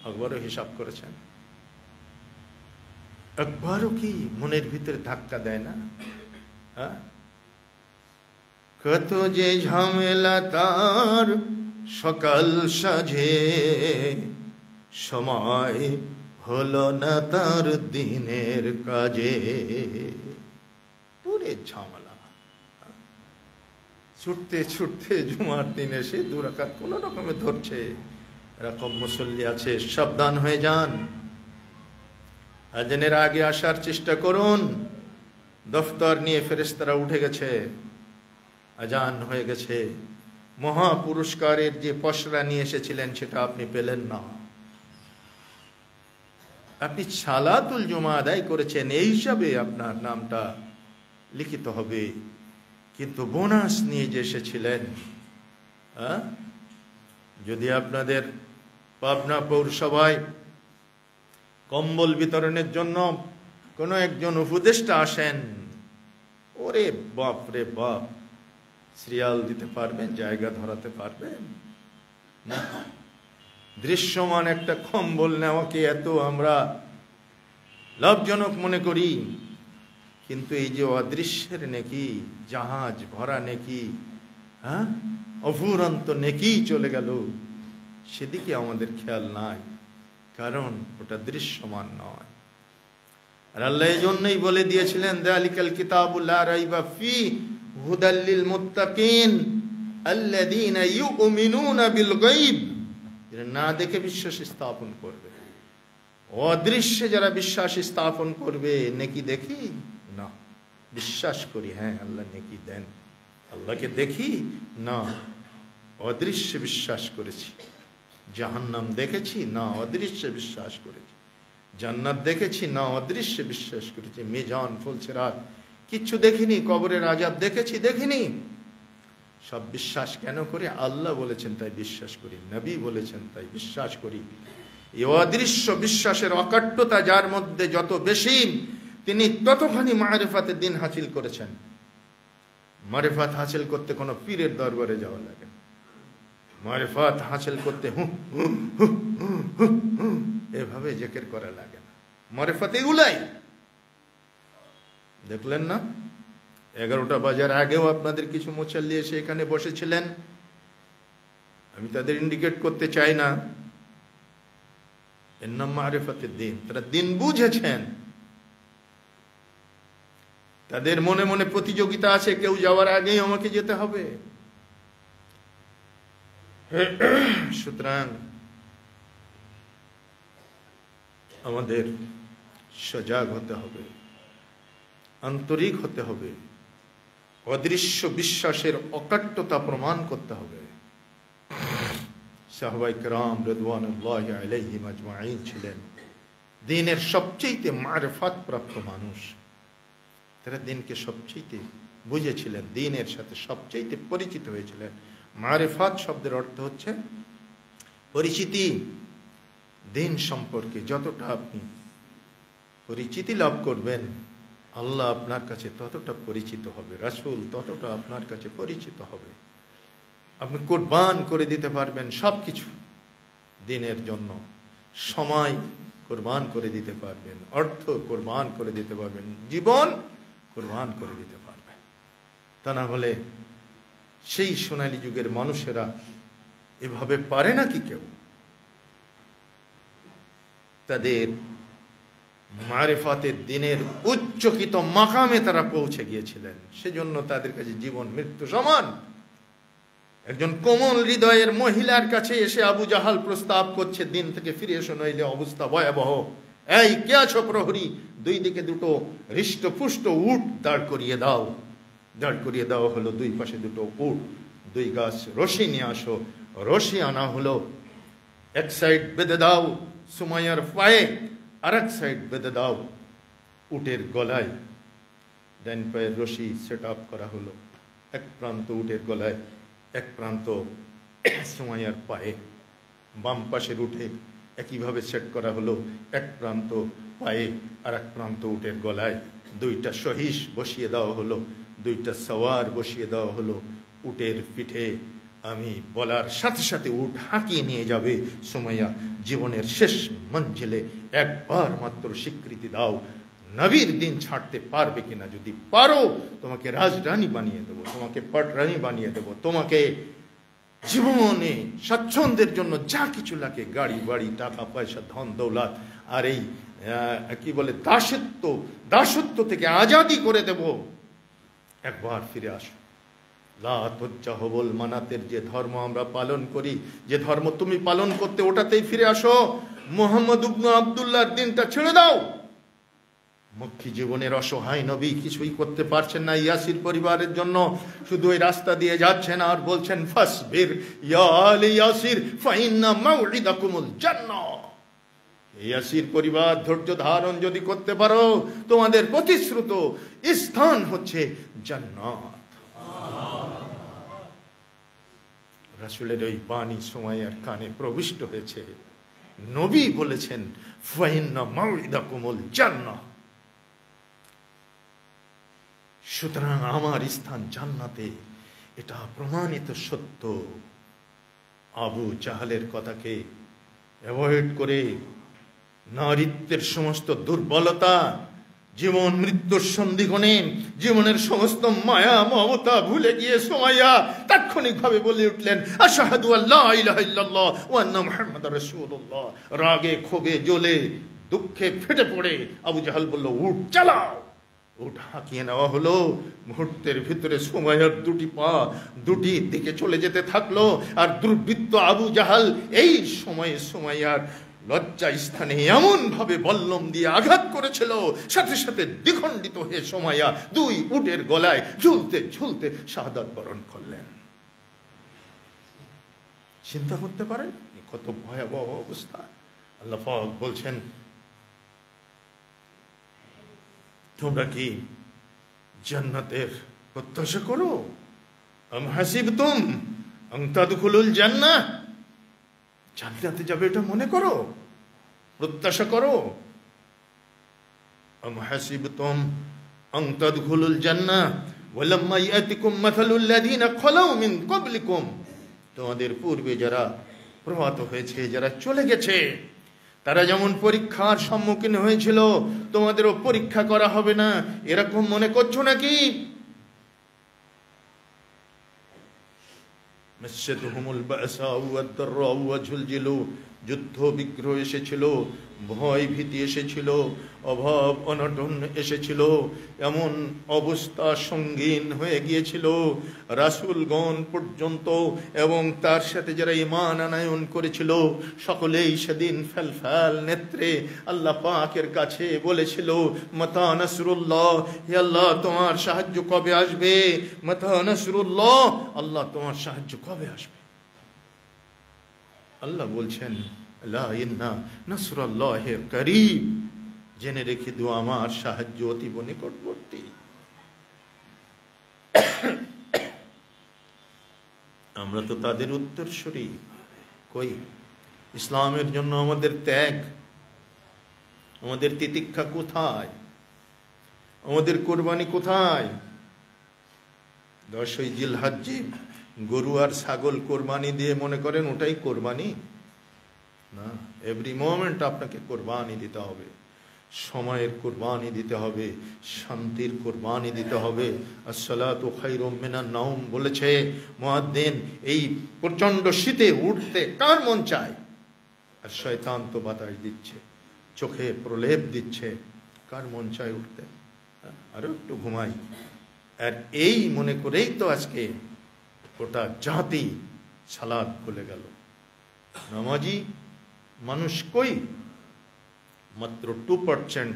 Speaker 1: আকবরও হিসাব করেছেন। আকবরও কি মনের ভিতরে ধাক্কা দেয় না? কত যে ঝামেলা তার সকাল সাজে, সময় হলো না তার দিনের কাজে। পুরে ঝামেলা, ছুটতে ছুটতে জুমার দিন এসে 2 রাকাত কোন রকমে ধরছে। এরকম মুসল্লি আছে, সাবধান হয়ে যান। আজানের আগে আসার চেষ্টা করুন। দফতর নিয়ে ফেরেশতারা উঠে গেছে, আজান হয়ে গেছে, মহা পুরস্কারের যে পসরা নিয়ে এসেছিলেন সেটা আপনি পেলেন না। আপনি সালাতুল জুমা আদায় করেছেন, এই হিসাবে আপনার নামটা লিখিত হবে, কিন্তু বোনাস নিয়ে যে এসেছিলেন, যদি আপনাদের পাবনা পৌরসভায় কম্বল বিতরণের জন্য কোনো একজন উপদেষ্টা আসেন, ওরে বাপ রে বাপ, সিরিয়াল দিতে পারবেন, জায়গা ধরাতে পারবেন না। দৃশ্যমান একটা কম্বল নেওয়াকে এত আমরা লাভজনক মনে করি, কিন্তু এই যে অদৃশ্যের নেকি, জাহাজ ভরা নেকি, অফুরন্ত নেকি চলে গেল, সেদিকে আমাদের খেয়াল নাই, কারণ ওটা দৃশ্যমান নয়। আর আল্লাহ এই জন্যই বলে দিয়েছিলেন, যালিকাল কিতাবুল লা রাইবা ফীহি হুদাল লিল মুত্তাকিন আল্লাযীনা ইউমিনুনা বিল গায়ব। না দেখে বিশ্বাস স্থাপন করবে, অদৃশ্যে যারা বিশ্বাস স্থাপন করবে। নেকি দেখি না, বিশ্বাস করি, হ্যাঁ আল্লাহ নেকি দেন, আল্লাহকে দেখি না, অদৃশ্যে বিশ্বাস করেছি। জাহান্নাম দেখেছি না, অদৃশ্যে বিশ্বাস করেছি। জান্নাত দেখেছি না, অদৃশ্যে বিশ্বাস করেছি। মিজান, ফুলসিরাত কিচ্ছু দেখিনি। কবরের আযাব দেখেছি, দেখিনি। সব বিশ্বাস কেন করি? আল্লাহ বলেছেন তাই বিশ্বাস করি, নবী বলেছেন তাই বিশ্বাস করি। এই অদৃশ্য বিশ্বাসের অকাট্যতা যার মধ্যে যত বেশি, তিনি ততখানি মারিফাতের দিন হাসিল করেছেন। মারিফাত হাসিল করতে কোনো পীরের দরবারে যাওয়া লাগে না। মারিফাত হাসিল করতে এভাবে জিকির করা লাগে না। মারিফাত এগুলাই। দেখলেন না, 11টা বাজার আগেও আপনাদের কিছু মুসাল্লি এসে এখানে বসেছিলেন। আমি তাদের ইন্ডিকেট করতে চাই না, এর নাম মারিফাতের দিন। তারা দিন বুঝেছেন। তাদের মনে মনে প্রতিযোগিতা আছে, কেউ যাওয়ার আগেই আমাকে যেতে হবে। সুতরাং আমাদের সজাগ হতে হবে, আন্তরিক হতে হবে, অদৃশ্য বিশ্বাসের অকাট্যতা প্রমাণ করতে হবে। সাহাবায়ে কেরাম রিদওয়ানুল্লাহি আলাইহিম আজমাইন ছিলেন দ্বীনের সবচেয়ে মারিফাত প্রাপ্ত মানুষ। তারা দ্বীনকে সবচেয়ে বুঝেছিলেন, দ্বীনের সাথে সবচেয়ে পরিচিত হয়েছিলেন। মারিফাত শব্দের অর্থ হচ্ছে পরিচিতি। দ্বীন সম্পর্কে যতটা আপনি পরিচিতি লাভ করবেন, আল্লাহ আপনার কাছে ততটা পরিচিত হবে, রাসূল ততটা আপনার কাছে পরিচিত হবে। আপনি কুরবান করে দিতে পারবেন সবকিছু দ্বীনের জন্য। সময় কুরবান করে দিতে পারবেন, অর্থ কুরবান করে দিতে পারবেন, জীবন কুরবান করে দিতে পারবেন। তা না হলে সেই সোনালী যুগের মানুষেরা এভাবে পারে নাকি কেউ? তাদের মারিফাতের দিনের উচ্চকিত মাকামে তারা পৌঁছে গিয়েছিলেন, সেজন্য তাদের কাছে জীবন মৃত্যু সমান। একজন কোমল হৃদয়ের মহিলার কাছে এসে আবু জাহাল প্রস্তাব করছে, দিন থেকে ফিরে এসো, নইলে অবস্থা ভয়াবহ। এই কে আছো প্রহরী? দুই দিকে দুটো হৃষ্টপুষ্ট উট দাঁড় করিয়ে দাও। দাঁড় করিয়ে দেওয়া হলো, দুই পাশে দুটো উট, দুই গাছ রশি নিয়ে আসো। রশি আনা হলো, এক সাইড বেঁধে দাও সুমাইয়ার পায়ে, আর এক সাইড বেঁধে দাও উটের গলায়। ডান পায়ের রশি সেট আপ করা হলো, এক প্রান্ত উটের গলায়, এক প্রান্ত সুমাইয়ার পায়ে। বাম পাশের উঠে একইভাবে সেট করা হলো, এক প্রান্ত পায়ে আর এক প্রান্ত উটের গলায়। দুইটা সহিস বসিয়ে দেওয়া হলো, দুইটা সওয়ার বসিয়ে দেওয়া হলো উটের পিঠে। আমি বলার সাথে সাথে উট হাঁকিয়ে নিয়ে যাবে। সুমাইয়া জীবনের শেষ মঞ্জিলে একবার মাত্র স্বীকৃতি দাও, নবীর দিন ছাড়তে পারবে কিনা? যদি পারো, তোমাকে রাজরানী বানিয়ে দেবো, তোমাকে পটরানী বানিয়ে দেবো, তোমাকে জীবনে স্বাচ্ছন্দ্যের জন্য যা কিছু লাগে, গাড়ি বাড়ি, টাকা পয়সা, ধন দৌলত, আর এই কি বলে দাসত্ব থেকে আজাদি করে দেব। একবার ফিরে আসো। লা তুজ্জাহুল মানাতের যে ধর্ম আমরা পালন করি, যে ধর্ম তুমি পালন করতে, ওটাতেই ফিরে আসো। মুহাম্মদ ইবনে আব্দুল্লাহর দিনটা ছেড়ে দাও। মক্কি জীবনের অসহায় নবী কিছুই করতে পারছেন না ইয়াসির পরিবারের জন্য, শুধু ওই রাস্তা দিয়ে যাচ্ছেন আর বলছেন ফাসবির ইয়া আলি ইয়াসির ফাইন্না মাউইদাকুমুল জান্নাহ। ইয়াসির পরিবার ধৈর্য ধারণ যদি করতে পারো, তোমাদের প্রতিশ্রুত স্থান হচ্ছে জান্নাত। রাসূলের ওই বাণী সুমাইয়ার কানে প্রবিষ্ট হয়েছে। নবী বলেছেন ফাইন্না মাউইদাকুমুল জান্নাহ, সুতরাং আমার স্থান জান্নাতে, এটা প্রমাণিত সত্য। আবু জাহালের কথাকে অ্যাভয়েড করে নারীত্বের সমস্ত দুর্বলতা, জীবন মৃত্যুর সন্ধিক্ষণে জীবনের সমস্ত মায়া মমতা ভুলে গিয়ে সুমাইয়া তাৎক্ষণিকভাবে বলে উঠলেন আশহাদু আল্লা ইলাহা ইল্লাল্লাহ ওয়া আন্না মুহাম্মাদার রাসূলুল্লাহ। রাগে ক্ষোভে জ্বলে দুঃখে ফেটে পড়ে আবু জাহাল বলল উঠ চালাও। উঠ হাঁকিয়ে নেওয়া হলো। মুহূর্তের ভিতরে সুমাইয়ার দুটি পা দুটি দিকে চলে যেতে থাকলো। আর দুর্বৃত্ত আবু জাহাল এই সময়ে সুমাইয়ার লজ্জা স্থানে এমন ভাবে বল্লম দিয়ে আঘাত করেছিল, সাথে সাথে দ্বিখণ্ডিত হয়ে সুমাইয়া দুই উটের গলায় ঝুলতে ঝুলতে শাহাদাত বরণ করলেন। চিন্তা করতে পারেন কত ভয়াবহ অবস্থা। আল্লাহ পাক বলছেন তোমরা কি জান্নাতের প্রত্যাশা করো? আম হাসিবতুম আন তাদখুলুল জান্নাহ, জান্নাতে যাবে এটা মনে করো, প্রত্যাশা করো। আম হাসিবতুম আন তাদখুলুল জান্নাহ ওয়ালাম্মা ইয়াতিকুম মাসালুল লাযিনা খালাউ মিন ক্বাবলিকুম, তোমাদের পূর্বে যারা প্রভাত হয়েছে, যারা চলে গেছে, তারা যেমন পরীক্ষার সম্মুখীন হয়েছিল, তোমাদেরও পরীক্ষা করা হবে না, এরকম মনে করছো নাকি? মাসসাতুহুমুল বাসাউ ওয়াদ-দাররাউ ওয়া যুলজিলু, যুদ্ধ বিগ্রহ এসেছিল, ভয় ভীতি এসেছিল, অভাব অনটন এসেছিল, এমন অবস্থা সঙ্গীন হয়ে গিয়েছিল রাসূলগণ পর্যন্ত এবং তার সাথে যারা ঈমান আনয়ন করেছিল সকলেই সেদিন ফেলফেল নেত্রে আল্লাহ পাকের কাছে বলেছিল মাতা নাসরুল্লাহ, হে আল্লাহ তোমার সাহায্য কবে আসবে? মাতা নাসরুল্লাহ, আল্লাহ তোমার সাহায্য কবে আসবে? আল্লাহ বলছেন লা ইন্না নাসরুল্লাহি করিব, জেনে রেখে দিও আমার সাহায্য অতীব নিকটবর্তী। আমরা তো তাদের উত্তরসূরি। কই ইসলামের জন্য আমাদের ত্যাগ, আমাদের তিতিক্ষা কোথায়? আমাদের কোরবানি কোথায়? 10ই জিলহজ্জে গরু আর ছাগল কোরবানি দিয়ে মনে করেন ওটাই কোরবানি না। এভরি মোমেন্ট আপনাকে কোরবানি দিতে হবে, সময়ের কোরবানি দিতে হবে, শান্তির কোরবানি দিতে হবে। আসসালাতু খায়রুম মিনান নাওম বলেছে মুয়াদ্দিন। এই প্রচন্ড শীতে উঠতে কার মন চায়? আর শয়তান তো বাতাস দিচ্ছে, চোখে প্রলেপ দিচ্ছে, কার মন চায় উঠতে? আরো একটু ঘুমাই। আর এই মনে করেই তো আজকে গোটা জাতি সালাত ভুলে গেল। নামাজি মানুষ কই? মাত্র 2%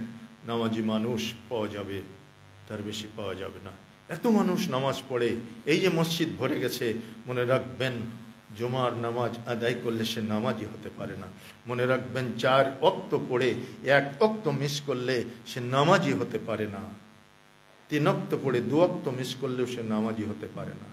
Speaker 1: নামাজি মানুষ পাওয়া যাবে, তার বেশি পাওয়া যাবে না। এত মানুষ নামাজ পড়ে, এই যে মসজিদ ভরে গেছে, মনে রাখবেন জুমার নামাজ আদায় করলে সে নামাজি হতে পারে না। মনে রাখবেন 4 ওয়াক্ত পড়ে 1 ওয়াক্ত মিস করলে সে নামাজি হতে পারে না। 3 ওয়াক্ত পড়ে 2 ওয়াক্ত মিস করলেও সে নামাজি হতে পারে না।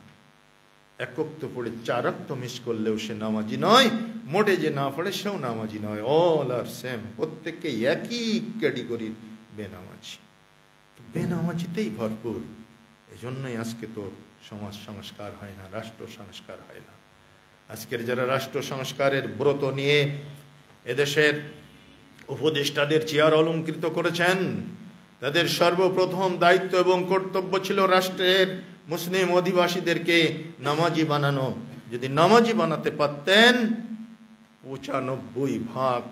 Speaker 1: 1 ওয়াক্ত পড়ে 4 ওয়াক্ত মিস করলেও সে নামাজি নয়। মোটে যে না পড়ে সেও নামাজি নয়। অল আর সেম, প্রত্যেককে একই ক্যাটেগরির বেনামাজি। বেনামাজিতেই ভরপুর। এজন্যই আজকে তো সমাজ সংস্কার হয় না, রাষ্ট্র সংস্কার হয় না। আজকের যারা রাষ্ট্র সংস্কারের ব্রত নিয়ে এদেশের উপদেষ্টাদের চেয়ার অলঙ্কৃত করেছেন, তাদের সর্বপ্রথম দায়িত্ব এবং কর্তব্য ছিল রাষ্ট্রের মুসলিম অধিবাসীদেরকে নামাজি বানানো। যদি নামাজি বানাতে পারতেন 95%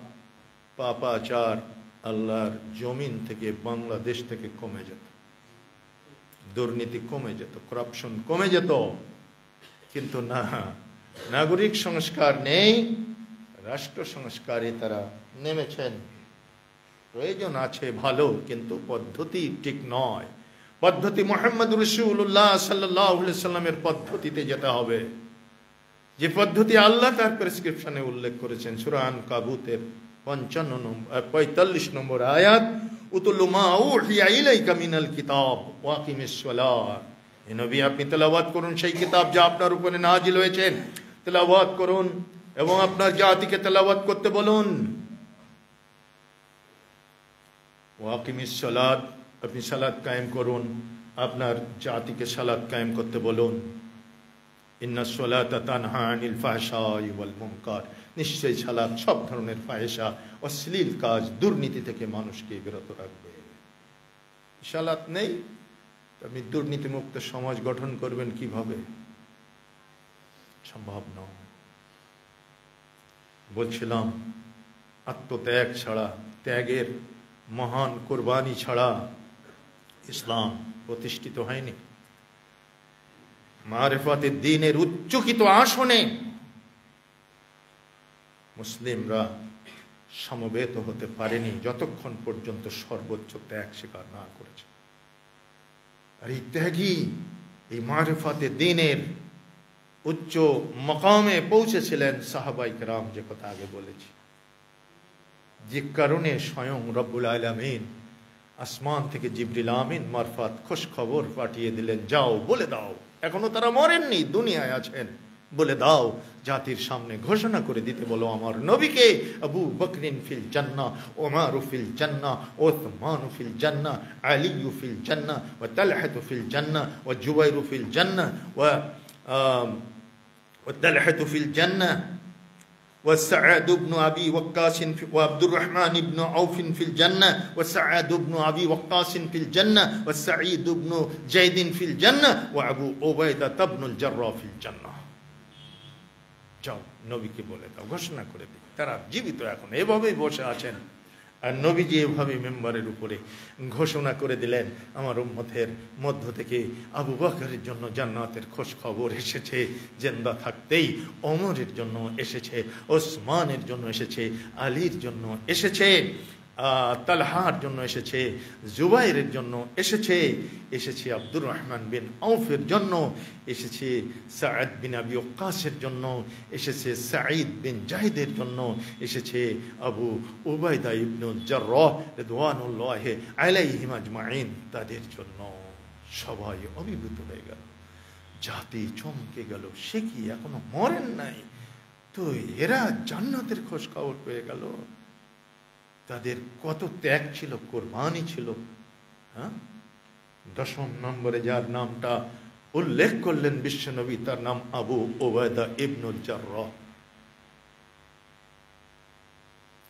Speaker 1: পাপাচার আল্লাহর জমিন থেকে, বাংলাদেশ থেকে কমে যেত, দুর্নীতি কমে যেত, করাপশন কমে যেত। কিন্তু না, নাগরিক সংস্কার নেই, রাষ্ট্র সংস্কারে তারা নেমেছেন। প্রয়োজন আছে ভালো, কিন্তু পদ্ধতি ঠিক নয়। পদ্ধতি মুহাম্মদ রাসূলুল্লাহ সাল্লাল্লাহু আলাইহি সাল্লামের পদ্ধতিতে যেতে হবে, যে পদ্ধতি আল্লাহ তার প্রেসক্রিপশনে উল্লেখ করেছেন। সূরা আনকাবুতের 45 নম্বর আয়াত, উতুলু মা উহিয়া ইলাইকা মিনাল কিতাব ওয়া আকিমিস সালাত। হে নবী, আপনি তেলাওয়াত করুন সেই কিতাব যা আপনার উপরে নাজিল হয়েছে, তেলাওয়াত করুন এবং আপনার জাতিকে তেলাওয়াত করতে বলুন। ওয়া আকিমিস সালাত, আপনি সালাত কায়েম করুন, আপনার জাতিকে সালাত কায়েম করতে বলুন। ইন্নাস সালাতা তানহা আনিল ফাহশাই ওয়াল মুনকার, নিশ্চয়ই সালাত সব ধরনের ফাহিশা, অশ্লীল কাজ, দুর্নীতি থেকে মানুষকে বিরত রাখবে। সালাত নেই, আপনি দুর্নীতিমুক্ত সমাজ গঠন করবেন কিভাবে? সম্ভব নয়। বলছিলাম, আত্মত্যাগ ছাড়া, ত্যাগের মহান কোরবানি ছাড়া ইসলাম প্রতিষ্ঠিত হয়নি। মারিফাতের দ্বীনের উচ্চকিত আসনে মুসলিমরা সমবেত হতে পারেনি যতক্ষণ পর্যন্ত সর্বোচ্চ ত্যাগ স্বীকার না করেছে। আর এই ত্যাগী এই মারিফাতের দ্বীনের উচ্চ মকামে পৌঁছেছিলেন সাহাবায়ে কেরাম, যে কথা আগে বলেছি, যে কারণে স্বয়ং রব্বুল আলামিন আসমান থেকে জিবরিল আমিন মারফত খুশ খবর পাঠিয়ে দিলেন, যাও বলে দাও, এখনো তারা মরেননি, দুনিয়ায় আছেন, বলে দাও, জাতির সামনে ঘোষণা করে দিতে বলো আমার নবীকে, আবু বকরিন ফিল জান্নাহ, ওমর ফিল জান্নাহ, উসমান ফিল জান্নাহ, আলী ফিল জান্নাহ, ওয়া তালহা ফিল জান্নাহ, ওয়া জুবাইর ফিল জান্নাহ, ওয়া তালহা ফিল জান্নাহ, وسعد بن أبي وقاص وعبد الرحمن بن عوف في الجنة وسعد بن أبي وقاص في الجنة وسعيد بن زيد في الجنة وأبو عبيدة بن الجراح في الجنة। যাও নবীকে বলে দাও, ঘোষণা করে দিই, তারা জীবিত এখন এভাবেই বসে আছেন। আর নবীজি এভাবে মেম্বারের উপরে ঘোষণা করে দিলেন, আমার উম্মতের মধ্য থেকে আবু বকরের জন্য জান্নাতের খোঁজ খবর এসেছে জিন্দা থাকতেই, ওমরের জন্য এসেছে, ওসমানের জন্য এসেছে, আলীর জন্য এসেছে, তালহার জন্য এসেছে, জুবাইরের জন্য এসেছে, এসেছে আব্দুর রহমান বিন আউফের জন্য, এসেছে সাঈদ বিন আবি ওয়াক্কাসের জন্য, এসেছে সাঈদ বিন জাহিদের জন্য, এসেছে আবু উবাইদা ইবনুল জাররাহ রিদওয়ানুল্লাহি আলাইহিম আজমাইন, তাদের জন্য। সবাই অভিভূত হয়ে গেল, জাতি চমকে গেল, সে কি এখনো মরেন নাই, তো এরা জান্নাতের খোঁজ খবর পেয়ে গেল। তাদের কত ত্যাগ ছিল, কোরবানি ছিল। হ্যাঁ, 10 নম্বরে যার নামটা উল্লেখ করলেন বিশ্বনবী, তার নাম আবু উবাইদা ইবনুল জাররাহ।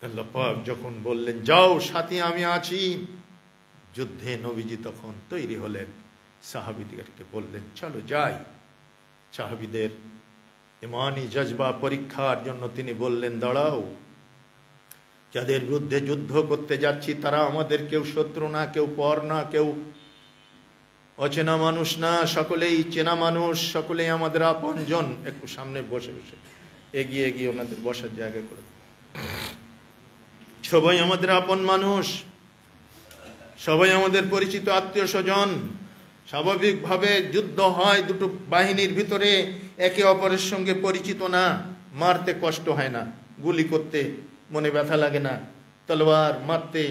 Speaker 1: আল্লাহ পাক যখন বললেন যাও সাথে আমি আছি, যুদ্ধে নবীজি তখন তৈরি হলেন, সাহাবীদেরকে বললেন চলো যাই। সাহাবীদের ইমানি জজবা পরীক্ষার জন্য তিনি বললেন দাঁড়াও, যাদের বিরুদ্ধে যুদ্ধ করতে যাচ্ছি তারা আমাদের কেউ শত্রু না, কেউ পর না, কেউ অচেনা মানুষ না, সকলেই চেনা মানুষ, সকলেই আমাদের আপনজন। একটু সামনে বসে বসে এগিয়ে এগিয়ে ওনাদের বসার জায়গা করে, সবাই আমাদের আপন মানুষ, সবাই আমাদের পরিচিত আত্মীয় স্বজন। স্বাভাবিকভাবে যুদ্ধ হয় দুটো বাহিনীর ভিতরে, একে অপরের সঙ্গে পরিচিত না, মারতে কষ্ট হয় না, গুলি করতে মনে ব্যথা লাগে না, তলোয়ার মারতে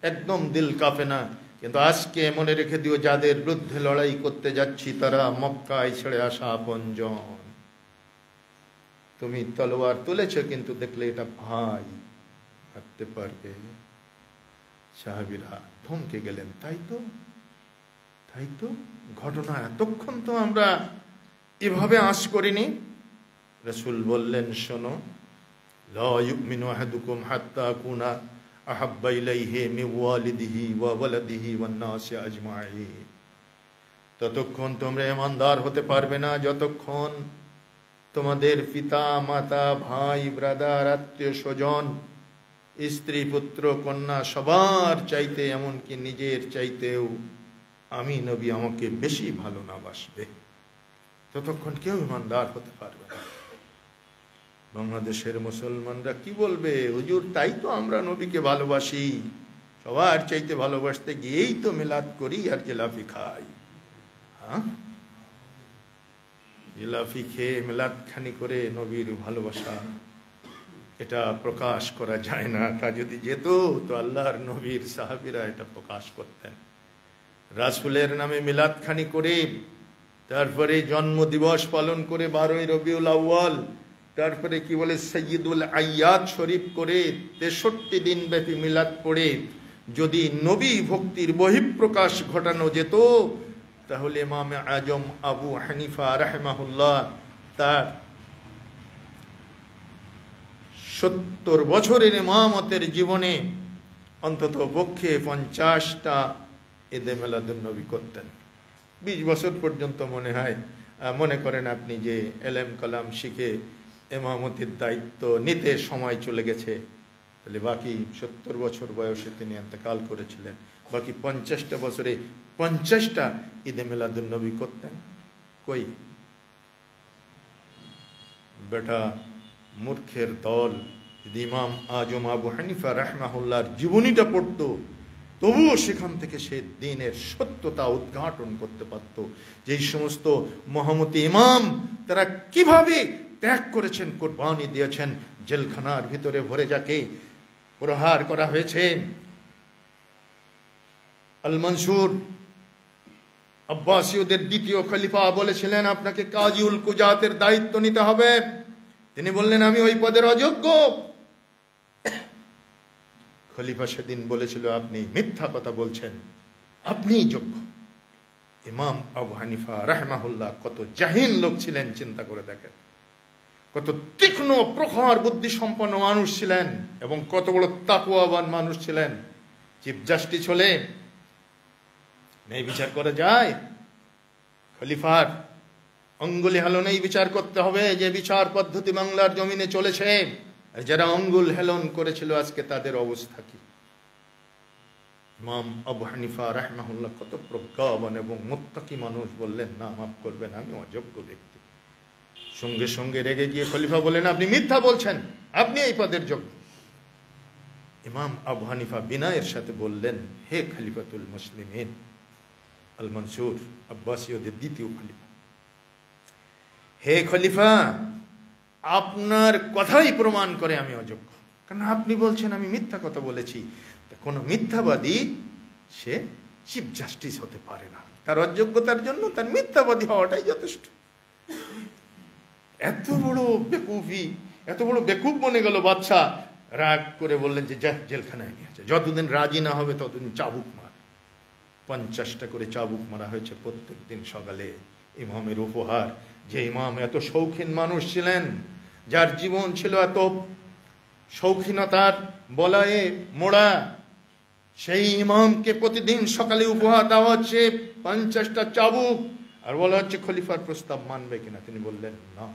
Speaker 1: একদম দিল কাঁপে না। কিন্তু আজকে মনে রেখে দিও, যাদের বিরুদ্ধে লড়াই করতে যাচ্ছি তারা মক্কায় ছেড়ে আসা আপনজন। তুমি তলোয়ার তুলেছ, কিন্তু দেখলে এটা ভাই, মারতে পারবে। সাহাবীরা থমকে গেলেন, তাই তো, তাই তো, ঘটনা এতক্ষণ তো আমরা এভাবে আঁচ করিনি। রাসূল বললেন শোনো, লা ইউমিনু আহাদুকুম হাত্তা আকুনা আহাব্বা ইলাইহি মিন ওয়ালিদিহি ওয়া ওয়ালাদিহি ওয়ান নাসি আজমাইন। ততক্ষণ তোমরা ঈমানদার হতে পারবে না যতক্ষণ তোমাদের পিতা মাতা ভাই ব্রাদার আত্মীয় স্বজন স্ত্রী পুত্র কন্যা সবার চাইতে, এমনকি নিজের চাইতেও আমি নবী আমাকে বেশি ভালো না বাসবে, ততক্ষণ কেউ ঈমানদার হতে পারবে না। বাংলাদেশের মুসলমানরা কি বলবে, হুজুর তাই তো আমরা নবীকে ভালোবাসি, সবার চাইতে ভালোবাসতে গিয়েই তো মিলাদ করি আর জিলাপি খাই। হ্যাঁ, জিলাপি খেয়ে মিলাদ খানি করে নবীর ভালোবাসা এটা প্রকাশ করা যায় না। তা যদি যেত তো আল্লাহর নবীর সাহাবীরা এটা প্রকাশ করতেন। রাসূলের নামে মিলাদ খানি করে, তারপরে জন্ম দিবস পালন করে 12ই রবিউল আউয়াল, তারপরে কি বলে সৈয়দুল আয়াদ শরীফ করে 63 দিন ব্যাপী মিলাদ পড়ে যদি নবী ভক্তির বহিঃপ্রকাশ ঘটানো যেত, তাহলে ইমামে আজম আবু হানিফা রাহিমাহুল্লাহ তার 70 বছরের ইমামতের জীবনে অন্তত পক্ষে 50টা ঈদে মিলাদুন নবী করতেন। 20 বছর পর্যন্ত মনে করেন আপনি যে এলেম কালাম শিখে ইমামতির দায়িত্ব নিতে সময় চলে গেছে, তাহলে বাকি 70 বছর বয়সে তিনি ইন্তেকাল করেছিলেন। বাকি 50টা বছরে 50টা ঈদে মিলাদুন নবী করতেন। কই বেটা মূর্খের দল যদি ইমাম আজম আবু হানিফা রাহমাহুল্লাহর জীবনীটা পড়তো, তবুও সেখান থেকে সে দ্বীনের সত্যতা উদ্ঘাটন করতে পারত। যেই সমস্ত মহামতি ইমাম তারা কিভাবে ত্যাগ করেছেন, কোরবানি দিয়েছেন, জেলখানার ভিতরে ভরে যাকে প্রহার করা হয়েছে। আল মনসুর আব্বাসীয়দের দ্বিতীয় খলিফা বলেছিলেন আপনাকে কাজীউল কুজাতের দায়িত্ব নিতে হবে। তিনি বললেন আমি ওই পদের অযোগ্য। খলিফা সেদিন বলেছিল আপনি মিথ্যা কথা বলছেন, আপনিই যোগ্য। ইমাম আবু হানিফা রাহমাহুল্লাহ কত জাহিল লোক ছিলেন চিন্তা করে দেখেন, কত তীক্ষ্ণ প্রখর বুদ্ধি সম্পন্ন মানুষ ছিলেন এবং কত বড় তাকওয়াবান মানুষ ছিলেন। চিফ জাস্টিস হলে ন্যায় বিচার করা যায়? খলিফার অঙ্গুলি হেলনেই বিচার করতে হবে, যে বিচার পদ্ধতি বাংলার জমিনে চলেছে। আর যারা আঙ্গুল হেলন করেছিল আজকে তাদের অবস্থা কি? ইমাম আবু হানিফা রাহমাহুল্লাহ কত প্রজ্ঞাবান এবং মুত্তাকি মানুষ, বললেন না মাফ করবেন আমি অযোগ্য ব্যক্তি। সঙ্গে সঙ্গে রেগে গিয়ে খলিফা বলেন আপনি মিথ্যা বলছেন, আপনি এই পদের যোগ্য। ইমাম আবু হানিফা বিনয়ের সাথে বললেন হে খলিফাতুল মুসলিমিন আল মনসুর আব্বাসীয়দের দ্বিতীয় খলিফা, হে খলিফা আপনার কথাই প্রমাণ করে আমি অযোগ্য। কারণ আপনি বলছেন আমি মিথ্যা কথা বলেছি। কোন মিথ্যাবাদী সে চিফ জাস্টিস হতে পারে না, তার অযোগ্যতার জন্য তার মিথ্যাবাদী হওয়াটাই যথেষ্ট। এত বড় বেকুফি, এত বড় বেকুফ মনে গেল বাদশা। রাগ করে বললেন যে যা জেলখানায় নিয়ে আছে, যতদিন রাজি না হবে ততদিন চাবুক মার। 50টা করে চাবুক মারা হয়েছে প্রত্যেক দিন সকালে। ইমামের উপহার, যে ইমাম এত শৌখিন মানুষ ছিলেন, যার জীবন ছিল এত শৌখিনতার বলয়ে মোড়া, সেই ইমামকে প্রতিদিন সকালে উপহার দেওয়া হচ্ছে 50টা চাবুক, আর বলা হচ্ছে খলিফার প্রস্তাব মানবে কিনা। তিনি বললেন না,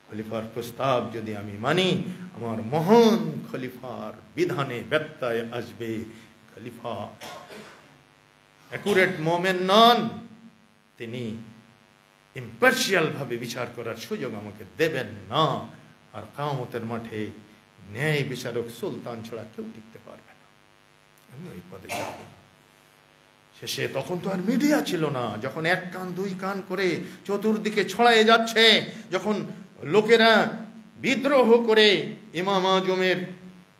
Speaker 1: খলিফার প্রস্তাব যদি আমি মানি আমার মহান খলিফার বিধানে ব্যত্যয় আসবে। খলিফা অ্যাকুরেট মোমেন নন, তিনি ইম্পার্শিয়াল ভাবে বিচার করার সুযোগ আমাকে দেবেন না। আর কিয়ামতের মাঠে ন্যায় বিচারক সুলতান ছাড়া কেউ টিকতে পারবে না। আমি ওই পদে যাব। শেষে তখন তো আর মিডিয়া ছিল না, যখন এক কান দুই কান করে চতুর্দিকে ছড়ায়ে যাচ্ছে, যখন লোকেরা বিদ্রোহ করে ইমাম আজমের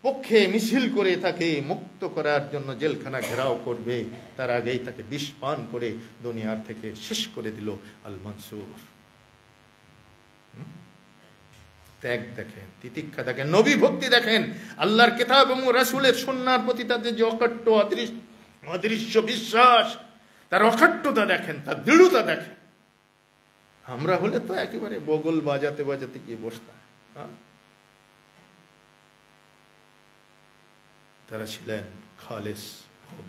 Speaker 1: পক্ষে মিছিল করে তাকে মুক্ত করার জন্য জেলখানা ঘেরাও করবে, তার আগেই তাকে বিষ পান করে দুনিয়ার থেকে শেষ করে দিল আল মনসুর। ত্যাগ দেখেন, তিতিক্ষা দেখেন, নবী ভক্তি দেখেন, আল্লাহর কিতাব এবং রাসূলের সুন্নাহর প্রতি তাদের যে অকট্ট অদৃশ্য বিশ্বাস, তার অকট্টতা দেখেন, তার দৃঢ়তা দেখেন। আমরা হলে তো একেবারে বগল বাজাতে বাজাতে গিয়ে বসতাম। তারা ছিলেন খালেস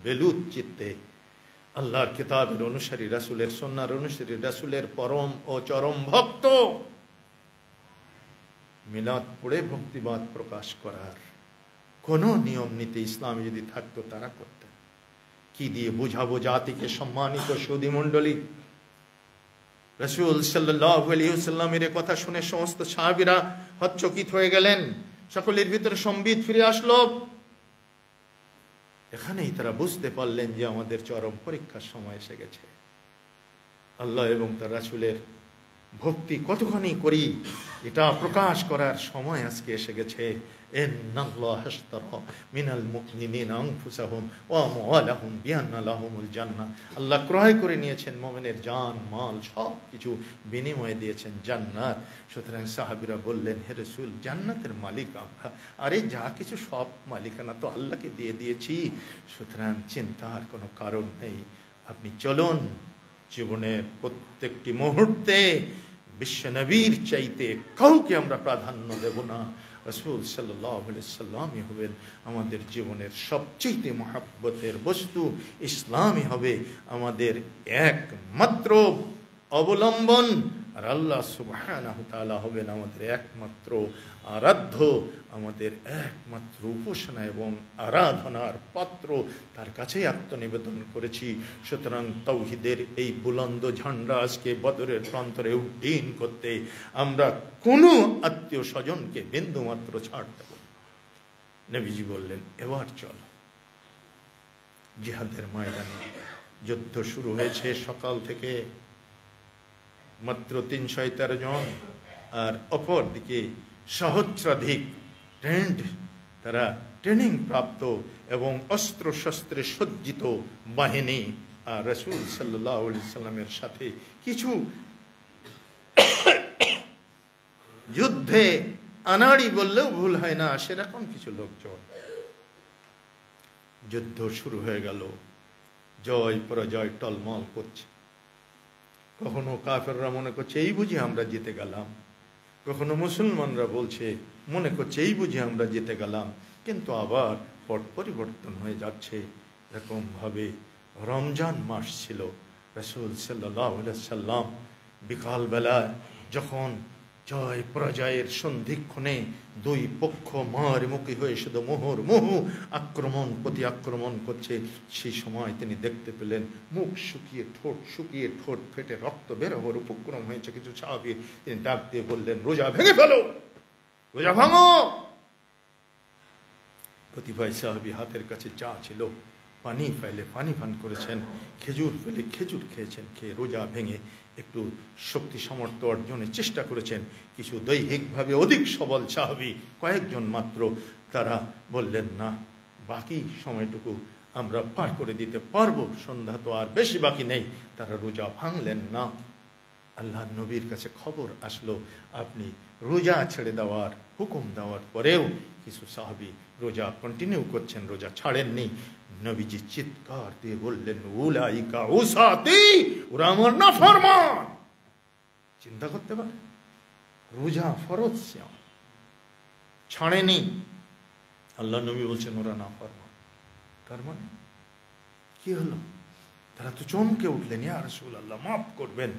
Speaker 1: বেলুদ চিত্তে আল্লাহর কিতাবের অনুসারী, রাসূলের সুন্নাহর অনুসারী, রাসূলের পরম ও চরম ভক্ত। মিলাদ পড়ে ভক্তিবাদ প্রকাশ করার কোন নিয়ম নীতি ইসলামে যদি থাকতো তারা করতেন। কি দিয়ে বুঝাবো জাতিকে? সম্মানিত সুধী মণ্ডলী, রাসূল সাল্লাল্লাহু আলাইহি ওয়াসাল্লামের কথা শুনে সমস্ত সাহাবীরা হতচকিত হয়ে গেলেন। সকলের ভিতরে সম্বিত ফিরে আসলো। এখানেই তারা বুঝতে পারলেন যে আমাদের চরম পরীক্ষার সময় এসে গেছে। আল্লাহ এবং তার রাসূলের ভক্তি কতখানি করি এটা প্রকাশ করার সময় আজকে এসে গেছে। ইন্নাল্লাহা আশতারা মিনাল মুমিনিনা আনফুসাহুম ওয়া আমওয়ালাহুম বিআন্না লাহুমুল জান্নাহ। আল্লাহ ক্রয় করে নিয়েছেন মুমিনের জান মাল সব কিছু বিনিময়ে দিয়েছেন জান্নাত। সুতরাং সাহাবীরা বললেন, হে রাসূল, জান্নাতের মালিক আমরা। আরে যা কিছু সব মালিকানা তো আল্লাহকে দিয়ে দিয়েছি, সুতরাং চিন্তার কোনো কারণ নেই। আপনি চলুন, জীবনের প্রত্যেকটি মুহূর্তে বিশ্বনবীর চাইতে কাউকে আমরা প্রাধান্য দেব না। রাসূল সাল্লাল্লাহু আলাইহি সাল্লামই হবেন আমাদের জীবনের সবচেয়ে মহব্বতের বস্তু। ইসলামই হবে আমাদের একমাত্র অবলম্বন, আর আল্লাহ সুবহানাহু ওয়া তাআলা হবেন আমাদের একমাত্র আরাধ্য, আমাদের একমাত্র উপাসনা এবং আরাধনার পাত্র। তার কাছেই আত্মনিবেদন করেছি। সুতরাং তাওহীদের এই বুলন্দ ঝান্ডা আজকে বদরের প্রান্তরে উড্ডীন করতে আমরা কোনো আত্মীয় স্বজনকে বিন্দুমাত্র ছাড় দেব না। নবীজি বললেন, এবার চল জিহাদের ময়দানে। যুদ্ধ শুরু হয়েছে সকাল থেকে, মাত্র ৩১৩ জন, আর অপর দিকে সহস্রাধিক তারা ট্রেনিং প্রাপ্ত এবং অস্ত্র শস্ত্রে সজ্জিত বাহিনী। আর রাসূল সাল্লাল্লাহু আলাইহি সাল্লামের সাথে কিছু যুদ্ধে আনাড়ি বললেও ভুল হয় না, সেরকম কিছু লোকজন। যুদ্ধ শুরু হয়ে গেল, জয় পরাজয় টলমল করছে। কখনো কাফেররা মনে করছে এই বুঝি আমরা জিতে গেলাম, কখনো মুসলমানরা বলছে মনে করছে এই বুঝি আমরা জিতে গেলাম। কিন্তু আবার পট পরিবর্তন হয়ে যাচ্ছে। এরকমভাবে রমজান মাস ছিল। রাসূল সাল্লাল্লাহু আলাইহি সাল্লাম বিকালবেলায় যখন জয় পরাজয়ের সন্ধিক্ষণে দুই পক্ষ মারমুখী হয়ে শুধু মুহুর্মুহু আক্রমণ প্রতি আক্রমণ করছে, সেই সময় তিনি দেখতে পেলেন মুখ শুকিয়ে ঠোঁট ফেটে রক্ত বের হওয়ার উপক্রম হয়েছে কিছু সাহাবী। তিনি ডাক দিয়ে বললেন, রোজা ভেঙে ফেলো, রোজা ভাঙো। কতিপয় সাহাবী হাতের কাছে চা ছিল, পানি ফেলে পানি পান করেছেন, খেজুর ফেলে খেজুর খেয়েছেন, খেয়ে রোজা ভেঙে একটু শক্তি সামর্থ্য অর্জনের চেষ্টা করেছেন। কিছু দৈহিকভাবে অধিক সবল সাহাবী কয়েকজন মাত্র, তারা বললেন না, বাকি সময়টুকু আমরা পার করে দিতে পারবো, সন্ধ্যা তো আর বেশি বাকি নেই। তারা রোজা ভাঙলেন না। আল্লাহর নবীর কাছে খবর আসলো, আপনি রোজা ছেড়ে দেওয়ার হুকুম দেওয়ার পরেও কিছু সাহাবী রোজা কন্টিনিউ করছেন, রোজা ছাড়েননি। নবীজি চিৎকার দিয়ে বললেন, উলাইকা উসাতি, ওরা আমার নাফরমান। চিন্তা করতে পারে, রোজা ফরজ সিয়াম ছাড়েনি, আল্লাহ নবী বলছেন ওরা নাফরমান। তার মানে কি হলো? তারা তো চমকে উঠলেন, ইয়া রাসূলুল্লাহ মাফ করবেন,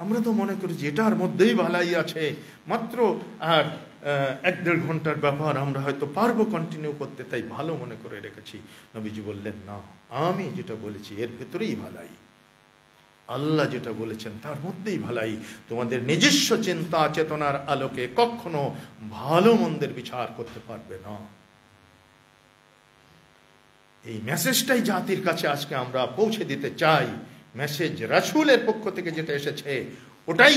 Speaker 1: আমরা তো মনে করি যে এটার মধ্যেই ভালাই আছে, মাত্র আর ১-১.৫ ঘন্টার ব্যাপার, আমরা হয়তো পারবো কন্টিনিউ করতে, তাই ভালো মনে করে রেখেছি। নবীজি বললেন, না, আমি যেটা বলেছি এর ভেতরেই ভালাই, আল্লাহ যেটা বলেছেন তার মধ্যেই ভালাই। তোমাদের নিজস্ব চিন্তা চেতনার আলোকে কখনো ভালো মন্দের বিচার করতে পারবে না। এই মেসেজটাই জাতির কাছে আজকে আমরা পৌঁছে দিতে চাই। মেসেজ রাসূলের পক্ষ থেকে যেটা এসেছে ওটাই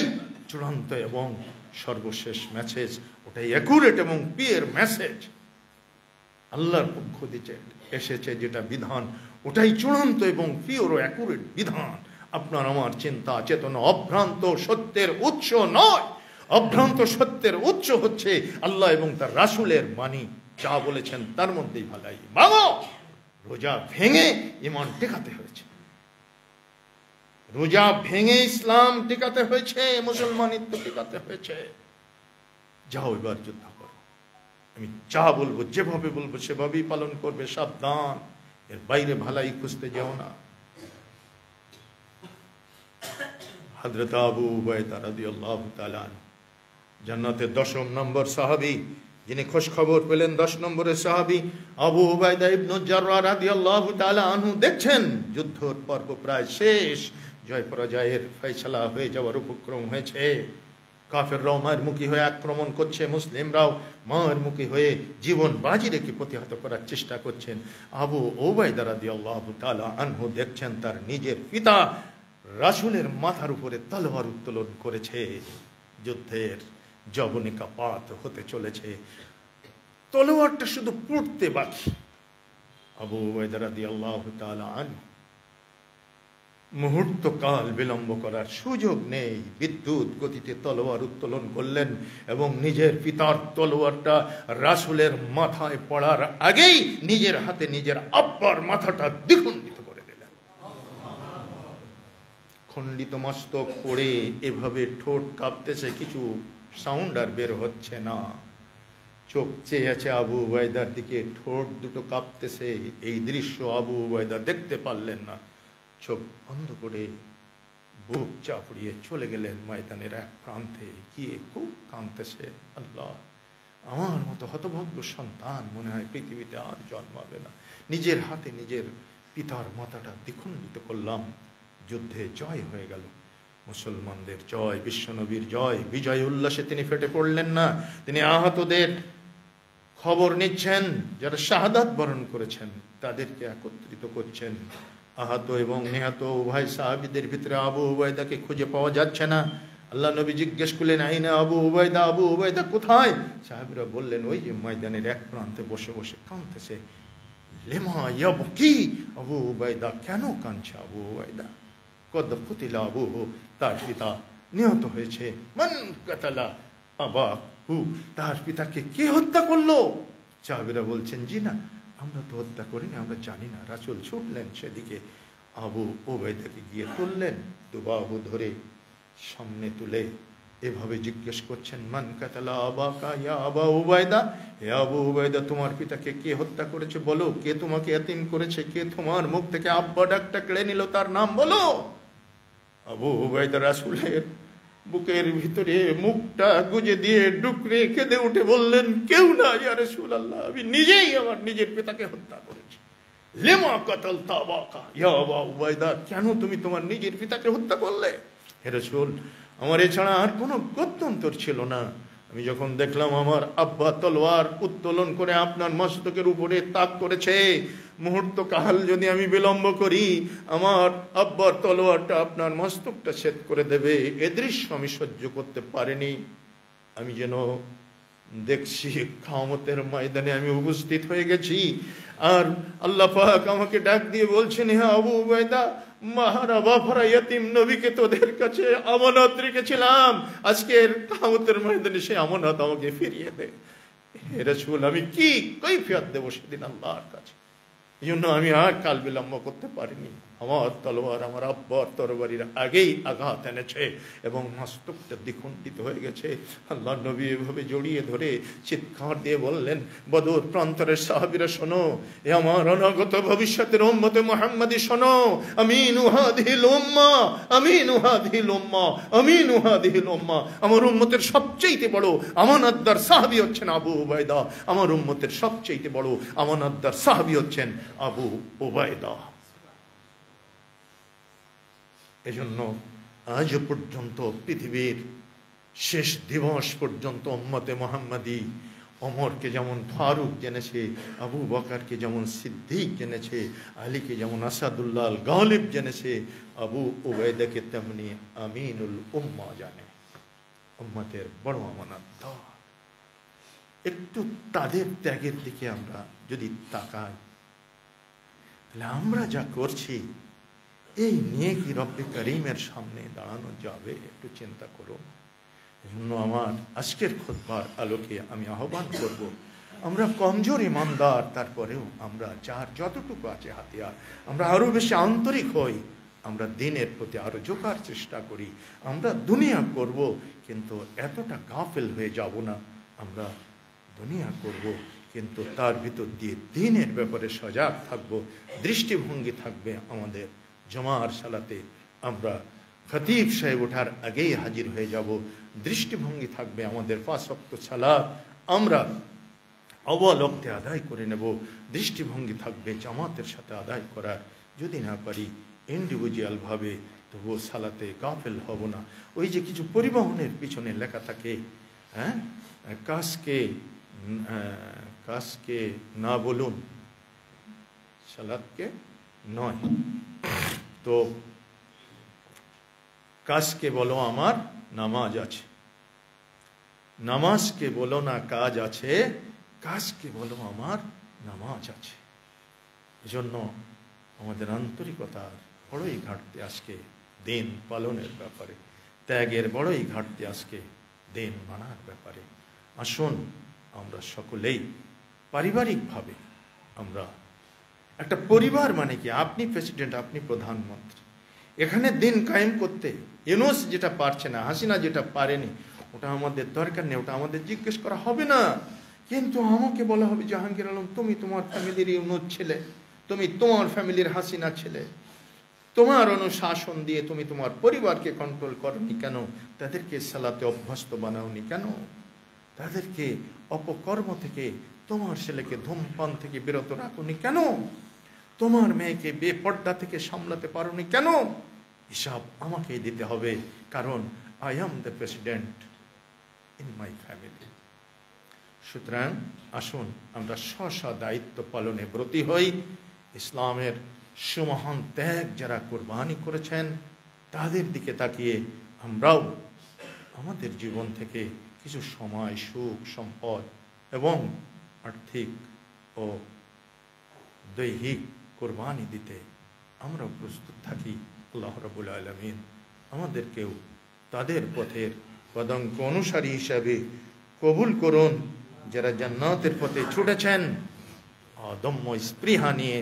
Speaker 1: চূড়ান্ত এবং সর্বশেষ মেসেজ, ওটাই অ্যাকুরেট এবং পিওর মেসেজ। আল্লাহর পক্ষ থেকে এসেছে যেটা বিধান, ওটাই চূড়ান্ত এবং পিওর ও অ্যাকুরেট বিধান। আপনার আমার চিন্তা চেতনা অভ্রান্ত সত্যের উৎস নয়। অভ্রান্ত সত্যের উৎস হচ্ছে আল্লাহ এবং তার রাসূলের বাণী। যা বলেছেন তার মধ্যেই ভালাই। ভালো রোজা ভেঙে ঈমান টিকাতে হয়েছে, রোজা ভেঙে ইসলাম টিকাতে হয়েছে, মুসলমানিত্ব টিকাতে হয়েছে। যাও এবার যুদ্ধ করো। আমি যা বলবো, যেভাবে বলবো সেভাবেই পালন করবে, সাবধান, এর বাইরে ভালাই খুঁজতে যাও না। হযরত আবু উবাইদা রাদিয়াল্লাহু তাআলা জান্নাতের 10 নম্বর সাহাবী, যিনি খোঁজ খবর পেলেন 10 নম্বরের সাহাবী আবু উবাইদা ইবনে জাররাহ রাদিয়াল্লাহু তাআলা আনহু। দেখছেন যুদ্ধের পর্ব প্রায় শেষ, জয় পরাজয়ের ফয়সালা হয়ে যাওয়ার উপক্রম হয়েছে। কাফেররাও মায়ের মুখী হয়ে আক্রমণ করছে, মুসলিমরাও মায়ের মুখী হয়ে জীবন বাজি রেখে প্রতিহত করার চেষ্টা করছেন। আবু উবাইদা রাদিয়াল্লাহু তাআলা আনহু দেখছেন তার নিজের পিতা রাসূলের মাথার উপরে তলোয়ার উত্তোলন করেছে। যুদ্ধের জবনিকাপাত হতে চলেছে, তলোয়ারটা শুধু পড়তে বাকি। আবু উবাইদা রাদিয়াল্লাহু তাআলা আনহু মুহূর্ত কাল বিলম্ব করার সুযোগ নেই, বিদ্যুৎ গতিতে তলোয়ার উত্তোলন করলেন এবং নিজের পিতার তলোয়ারটা রাসূলের মাথায় পড়ার আগেই নিজের হাতে নিজের আব্বার মাথাটা দ্বিখণ্ডিত করে দিলেন। খণ্ডিত মস্তক পড়ে এভাবে ঠোঁট কাঁপতেছে, কিছু সাউন্ড আর বের হচ্ছে না। চোখ চেয়ে আছে আবু উবাইদার দিকে, ঠোঁট দুটো কাঁপতেছে। এই দৃশ্য আবু উবাইদা দেখতে পারলেন না, চোখ বন্ধ করে বুক চাপড়িয়ে চলে গেলেন ময়দানের এক প্রান্তে। গিয়ে খুব কাঁদতেছে, আল্লাহ, আমার মতো হতভাগ্য সন্তান মনে হয় পৃথিবীতে আর জন্মাবে না। নিজের হাতে নিজের পিতার মাথাটা দ্বিখণ্ডিত করলাম। যুদ্ধে জয় হয়ে গেল, মুসলমানদের জয়, বিশ্বনবীর জয়। বিজয় উল্লাসে তিনি ফেটে পড়লেন না, তিনি আহতদের খবর নিচ্ছেন, যারা শাহাদাত বরণ করেছেন তাদেরকে একত্রিত করছেন। আহত এবং নিহত উভয় সাহাবীদের ভিতরে আবু উবাইদাকে খুঁজে পাওয়া যাচ্ছে না। আল্লাহ নবী জিজ্ঞেস করলেন, আইনা আবু উবাইদা, আবু উবাইদা কোথায়? সাহাবীরা বললেন, ওই যে ময়দানের এক প্রান্তে বসে বসে কাঁদতেছে। লিমা ইয়াবকি, আবু উবাইদা কেন কাঁদছে? আবু উবাইদা কদ কুতিলা আবুহু, তার পিতা নিহত হয়েছে। মান কাতালা আবাহু, তার পিতাকে কে হত্যা করলো? সাহাবীরা বলছেন, জি না, আমরা তো হত্যা করিনি, আমরা জানি না। রাসূল ছুটলেন সেদিকে, আবু উবাইদাকে গিয়ে তুললেন, দুবাহু ধরে সামনে তুলে এভাবে জিজ্ঞেস করছেন, মান কাতালা আবাকা ইয়া আবা উবাইদা, হে আবু উবাইদা, তোমার পিতাকে কে হত্যা করেছে বলো। কে তোমাকে এতিম করেছে? কে তোমার মুখ থেকে আব্বা ডাকটা কেড়ে নিল? তার নাম বলো। আবু উবাইদা রাসূলের বুকের ভিতরে মুখটা গুজে দিয়ে ডুকরে কেঁদে উঠে বললেন, কেউ না ইয়া রাসূলুল্লাহ, আমি নিজেই আমার নিজের পিতাকে হত্যা করেছি। লিমা কাতালতা আবাকা ইয়া আবা উবাইদা, কেন তুমি তোমার নিজের পিতাকে হত্যা করলে? হে রাসূল, আমার এছাড়া আর কোনো গত্যন্তর ছিল না। আমি যখন দেখলাম আমার আব্বা তলোয়ার উত্তোলন করে আপনার মস্তকের উপরে তাক করেছে, মুহূর্ত কাল যদি আমি বিলম্ব করি, আমার আব্বার তলোয়ারটা আপনার মস্তকটা ছেদ করে দেবে। এ দৃশ্য আমি সহ্য করতে পারিনি। আমি যেন দেখছি কিয়ামতের ময়দানে আমি উপস্থিত হয়ে গেছি, আর আল্লাহ পাক আমাকে ডাক দিয়ে বলছেন, হে আবু উবাইদা, মাহারা বাফারা ইয়াতিম নবীকে তোদের কাছে আমানত রেখেছিলাম, আজকের কিয়ামতের ময়দানে সে আমানত আমাকে ফিরিয়ে দে। হে রাসূল, আমি কি কৈফিয়ত দেব সেদিন আল্লাহর কাছে? এই জন্য আমি আর কাল বিলম্ব করতে পারিনি। আমার তলোয়ার আমার আব্বার তরবারির আগেই আঘাত এনেছে এবং মস্তকটা দ্বিখণ্ডিত হয়ে গেছে। আল্লাহ নবী এভাবে জড়িয়ে ধরে চিৎকার দিয়ে বললেন, বদর প্রান্তরের সাহাবীরা শোনো, এ আমার অনাগত ভবিষ্যতের উম্মতে মুহাম্মাদি শোনো, আমিনু হাদিহিল উম্মাহ, আমিনু হাদিহিল উম্মাহ, আমিনু হাদিহিল উম্মাহ। আমার উম্মতের সবচেয়ে বড় আমানতদার সাহাবী হচ্ছেন আবু উবাইদা। আমার উম্মতের সবচেয়ে বড় আমানতদার সাহাবী হচ্ছেন আবু উবাইদা। এজন্য আজ পর্যন্ত পৃথিবীর শেষ দিবস পর্যন্ত উম্মতে মুহাম্মাদি ওমরকে যেমন ফারুক জেনেছে, আবু বকরকে যেমন সিদ্দিক জেনেছে, আলীকে যেমন আসাদুল্লাহ আল গালিব জেনেছে, আবু উবাইদাকে তেমনি আমিনুল উম্মা জানে, উম্মতের বড় আমানতদার। একটু তাদের ত্যাগের দিকে আমরা যদি তাকাই, তাহলে আমরা যা করছি এই নিয়ে কি রব্বে করিমের সামনে দাঁড়ানো যাবে? একটু চিন্তা করো। এজন্য আমার আজকের খুতবার আলোকে আমি আহ্বান করব, আমরা কমজোর ইমানদার, তারপরেও আমরা যার যতটুকু আছে হাতিয়ার, আমরা আরো বেশি আন্তরিক হই, আমরা দিনের প্রতি আরো ঝোঁকার চেষ্টা করি। আমরা দুনিয়া করব, কিন্তু এতটা গাফেল হয়ে যাব না। আমরা দুনিয়া করব, কিন্তু তার ভিতর দিয়ে দিনের ব্যাপারে সজাগ থাকব, দৃষ্টিভঙ্গি থাকবে আমাদের। জমার সালাতে আমরা খতিব সাহেব ওঠার আগেই হাজির হয়ে যাব, দৃষ্টিভঙ্গি থাকবে আমাদের 5 ওয়াক্ত সালাত আমরা আউয়াল ওয়াক্তে আদায় করে নেব, দৃষ্টিভঙ্গি থাকবে জামাতের সাথে আদায় করার। যদি না পারি ইন্ডিভিজুয়ালভাবে তবুও সালাতে গাফেল হব না। ওই যে কিছু পরিবহনের পিছনে লেখা থাকে, হ্যাঁ, কাজকে না বলুন, সালাতকে নয়। তো কাজকে বলো আমার নামাজ আছে, নামাজকে বলো না কাজ আছে, কাজকে বলো আমার নামাজ আছে। এজন্য আমাদের আন্তরিকতার বড়ই ঘাটতি আজকে দিন পালনের ব্যাপারে, ত্যাগের বড়ই ঘাটতি আজকে দিন মানার ব্যাপারে। আসুন আমরা সকলেই পারিবারিকভাবে, আমরা একটা পরিবার মানে কি, আপনি প্রেসিডেন্ট, আপনি প্রধানমন্ত্রী, এখানে দিন কায়েম করতে ইউনূস যেটা পারছে না, হাসিনা যেটা পারেনি, ওটা আমাদের দরকার নেই, ওটা আমাদের জিজ্ঞেস করা হবে না। কিন্তু আমাকে বলা হবে, জাহাঙ্গীর আলম তুমি তোমার ফ্যামিলির ইউনূস ছেলে, তুমি তোমার ফ্যামিলির হাসিনা ছেলে, তোমার অনুশাসন দিয়ে তুমি তোমার পরিবারকে কন্ট্রোল করনি কেন? তাদেরকে সালাতে অভ্যস্ত বানাওনি কেন? তাদেরকে অপকর্ম থেকে, তোমার ছেলেকে ধূমপান থেকে বিরত রাখোনি কেন? তোমার মেয়েকে বেপর্দা থেকে সামলাতে পারোনি কেন? হিসাব আমাকেই দিতে হবে, কারণ I am the president in my family. সুতরাং আসুন আমরা স্ব দায়িত্ব পালনে ব্রতী হই। ইসলামের সুমহান ত্যাগ যারা কোরবানি করেছেন, তাদের দিকে তাকিয়ে আমরাও আমাদের জীবন থেকে কিছু সময়, সুখ, সম্পদ এবং আর্থিক ও দৈহিক কোরবানি দিতে আমরাও প্রস্তুত থাকি। আল্লাহ রাব্বুল আলামিন আমাদেরকেও তাদের পথের পদাঙ্ক অনুসারী হিসাবে কবুল করুন, যারা জান্নাতের পথে ছুটেছেন অদম্য স্পৃহা নিয়ে,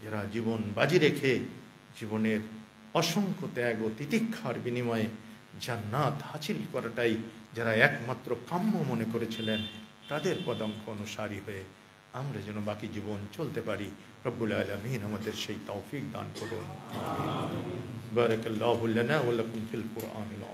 Speaker 1: যারা জীবন বাজি রেখে জীবনের অসংখ্য ত্যাগ ও তিতিক্ষার বিনিময়ে জান্নাত হাসিল করাটাই যারা একমাত্র কাম্য মনে করেছিলেন, তাদের পদাঙ্ক অনুসারী হয়ে আমরা যেন বাকি জীবন চলতে পারি। রব্বুল আলামিন আমাদের সেই তৌফিক দান করুন। বারাকাল্লাহু লানা ওয়া লাকুম ফিল কুরআনিল